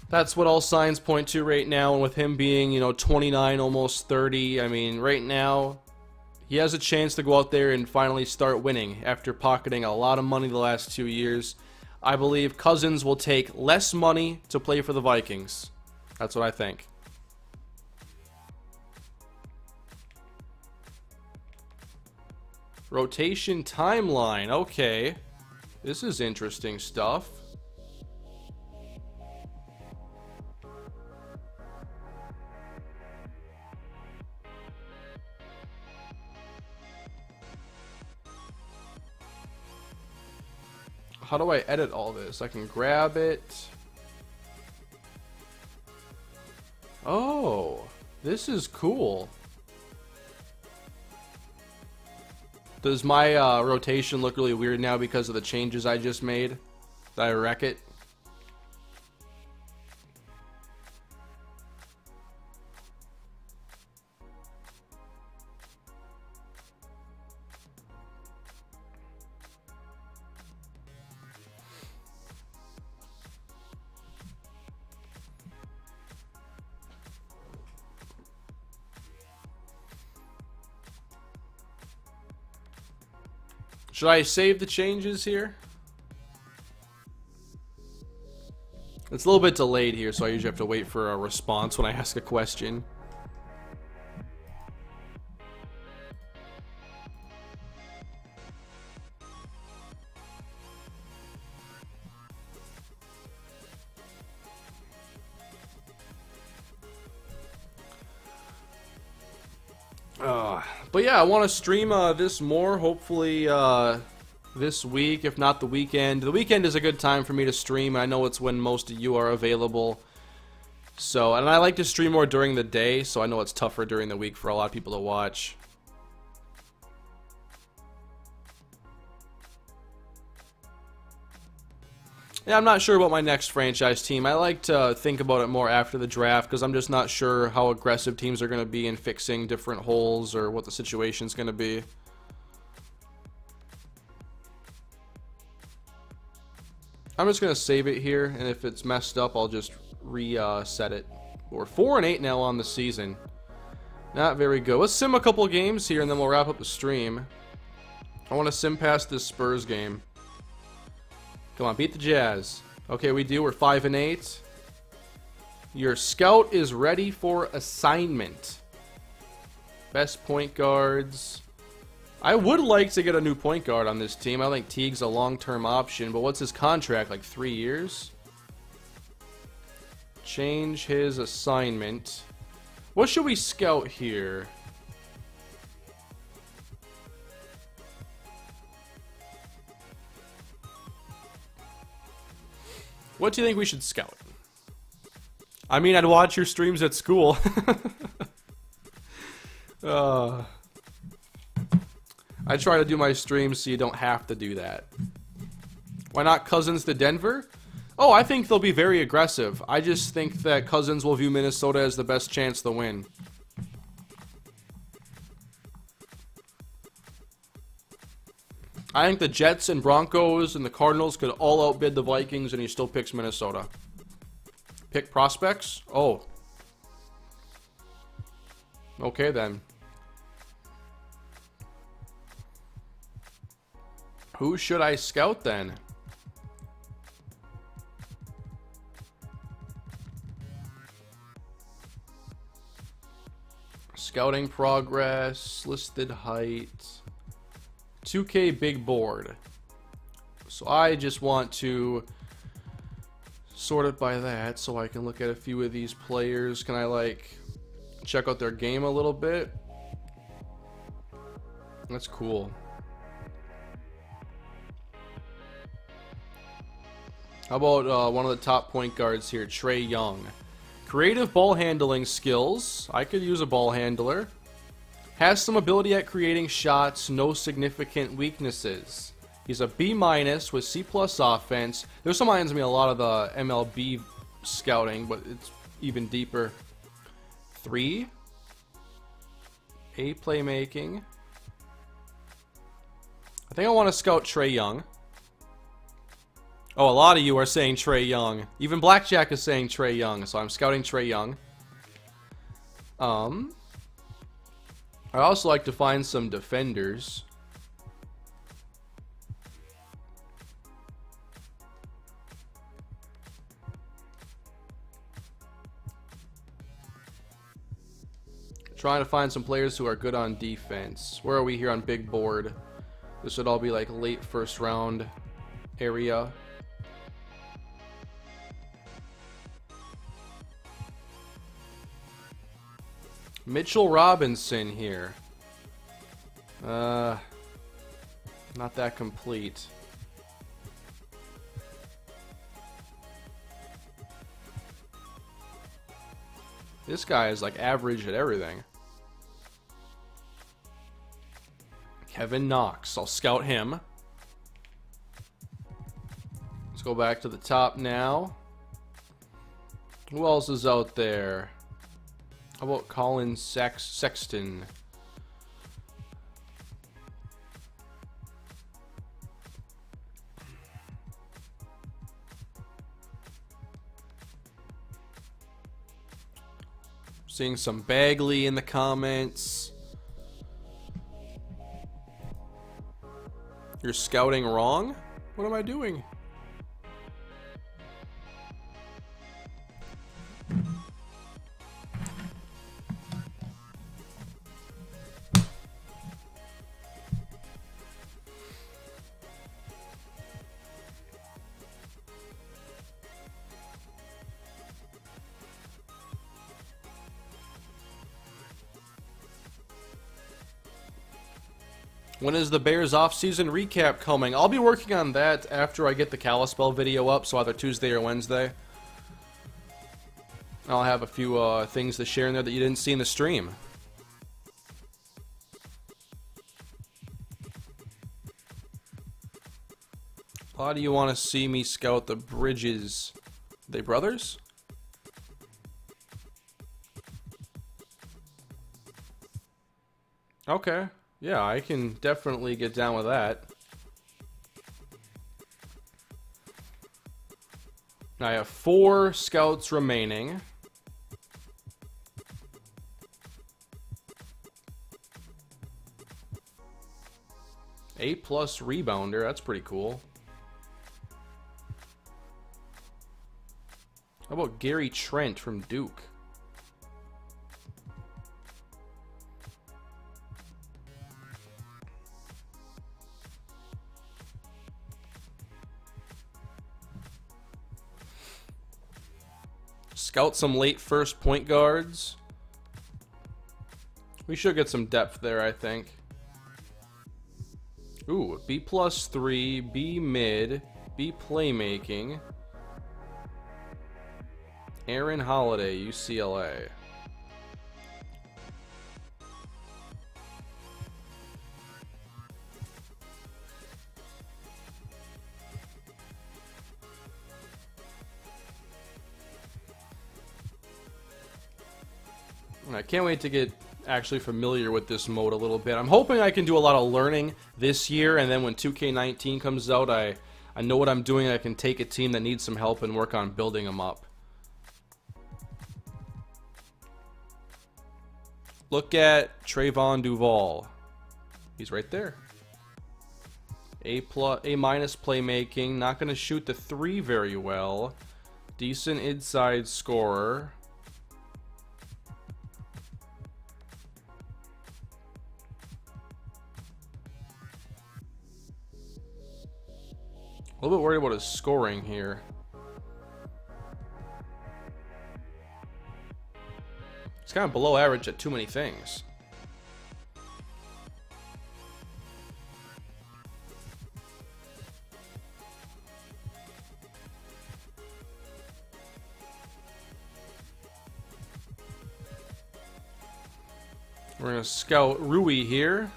That's what all signs point to right now, and with him being, you know, 29, almost 30, I mean, right now, he has a chance to go out there and finally start winning after pocketing a lot of money the last 2 years. I believe Cousins will take less money to play for the Vikings. That's what I think. Rotation timeline. Okay. This is interesting stuff. How do I edit all this? I can grab it. Oh, this is cool. Does my rotation look really weird now because of the changes I just made? Did I wreck it? Should I save the changes here? It's a little bit delayed here, so I usually have to wait for a response when I ask a question. But yeah, I want to stream this more, hopefully this week, if not the weekend. The weekend is a good time for me to stream. I know it's when most of you are available. So, and I like to stream more during the day, so I know it's tougher during the week for a lot of people to watch. Yeah, I'm not sure about my next franchise team. I like to think about it more after the draft because I'm just not sure how aggressive teams are going to be in fixing different holes or what the situation's going to be. I'm just going to save it here, and if it's messed up, I'll just reset it. We're 4-8 now on the season. Not very good. Let's sim a couple games here, and then we'll wrap up the stream. I want to sim past this Spurs game. Come on, beat the Jazz. Okay, we do. We're 5-8. Your scout is ready for assignment. Best point guards. I would like to get a new point guard on this team. I think Teague's a long-term option, but what's his contract? Like 3 years? Change his assignment. What should we scout here? What do you think we should scout? I mean, I'd watch your streams at school. I try to do my streams so you don't have to do that. Why not Cousins to Denver? Oh, I think they'll be very aggressive. I just think that Cousins will view Minnesota as the best chance to win. I think the Jets and Broncos and the Cardinals could all outbid the Vikings, and he still picks Minnesota. Pick prospects? Oh. Okay, then. Who should I scout, then? Scouting progress, listed height. 2K big board. So I just want to sort it by that so I can look at a few of these players. Can I like check out their game a little bit? That's cool. How about one of the top point guards here, Trae Young? Creative ball handling skills. I could use a ball handler. Has some ability at creating shots, no significant weaknesses. He's a B- with C+ offense. This reminds me a lot of the MLB scouting, but it's even deeper. 3. A playmaking. I think I want to scout Trae Young. Oh, a lot of you are saying Trae Young. Even Blackjack is saying Trae Young, so I'm scouting Trae Young. I also like to find some defenders. Trying to find some players who are good on defense. Where are we here on big board? This would all be like late first round area. Mitchell Robinson here. Not that complete. This guy is like average at everything. Kevin Knox. I'll scout him. Let's go back to the top now. Who else is out there? How about Colin Sexton? Seeing some Bagley in the comments. You're scouting wrong? What am I doing? When is the Bears off-season recap coming? I'll be working on that after I get the Kalispell video up, so either Tuesday or Wednesday. I'll have a few things to share in there that you didn't see in the stream. How do you want to see me scout the Bridges? Are they brothers? Okay. Yeah, I can definitely get down with that. I have 4 scouts remaining. A+ rebounder, that's pretty cool. How about Gary Trent from Duke? Scout some late first point guards. We should get some depth there, I think. Ooh, B+3, B mid, B playmaking. Aaron Holiday, UCLA. I can't wait to get actually familiar with this mode a little bit. I'm hoping I can do a lot of learning this year, and then when 2k19 comes out, I know what I'm doing. I can take a team that needs some help and work on building them up. Look at Trayvon Duval. He's right there. A+ playmaking. Not going to shoot the 3 very well. Decent inside scorer. A little bit worried about his scoring here. He's kind of below average at too many things. We're going to scout Rui here.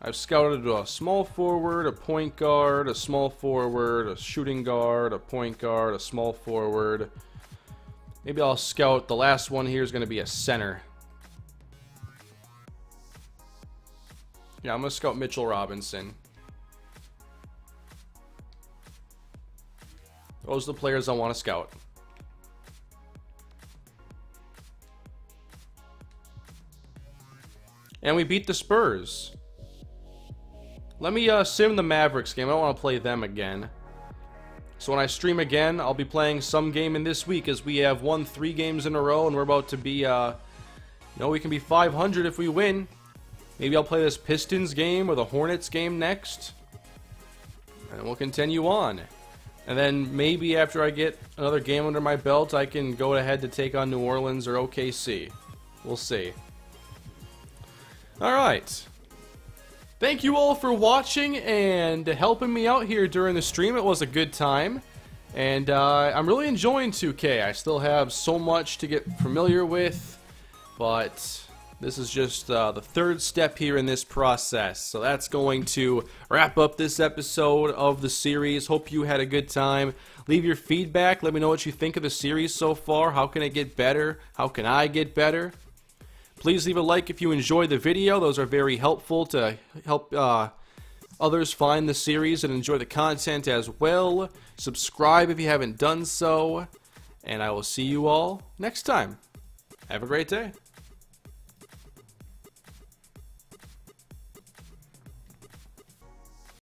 I've scouted a small forward, a point guard, a small forward, a shooting guard, a point guard, a small forward. Maybe I'll scout, the last one here is going to be a center. Yeah, I'm going to scout Mitchell Robinson. Those are the players I want to scout. And we beat the Spurs. Let me sim the Mavericks game. I don't want to play them again. So when I stream again, I'll be playing some game in this week, as we have won 3 games in a row, and we're about to be, we can be 500 if we win. Maybe I'll play this Pistons game or the Hornets game next. And we'll continue on. And then maybe after I get another game under my belt, I can go ahead to take on New Orleans or OKC. We'll see. Alright. Thank you all for watching and helping me out here during the stream. It was a good time. And I'm really enjoying 2K. I still have so much to get familiar with. But this is just the 3rd step here in this process. So that's going to wrap up this episode of the series. Hope you had a good time. Leave your feedback. Let me know what you think of the series so far. How can it get better? How can I get better? Please leave a like if you enjoyed the video. Those are very helpful to help others find the series and enjoy the content as well. Subscribe if you haven't done so. And I will see you all next time. Have a great day.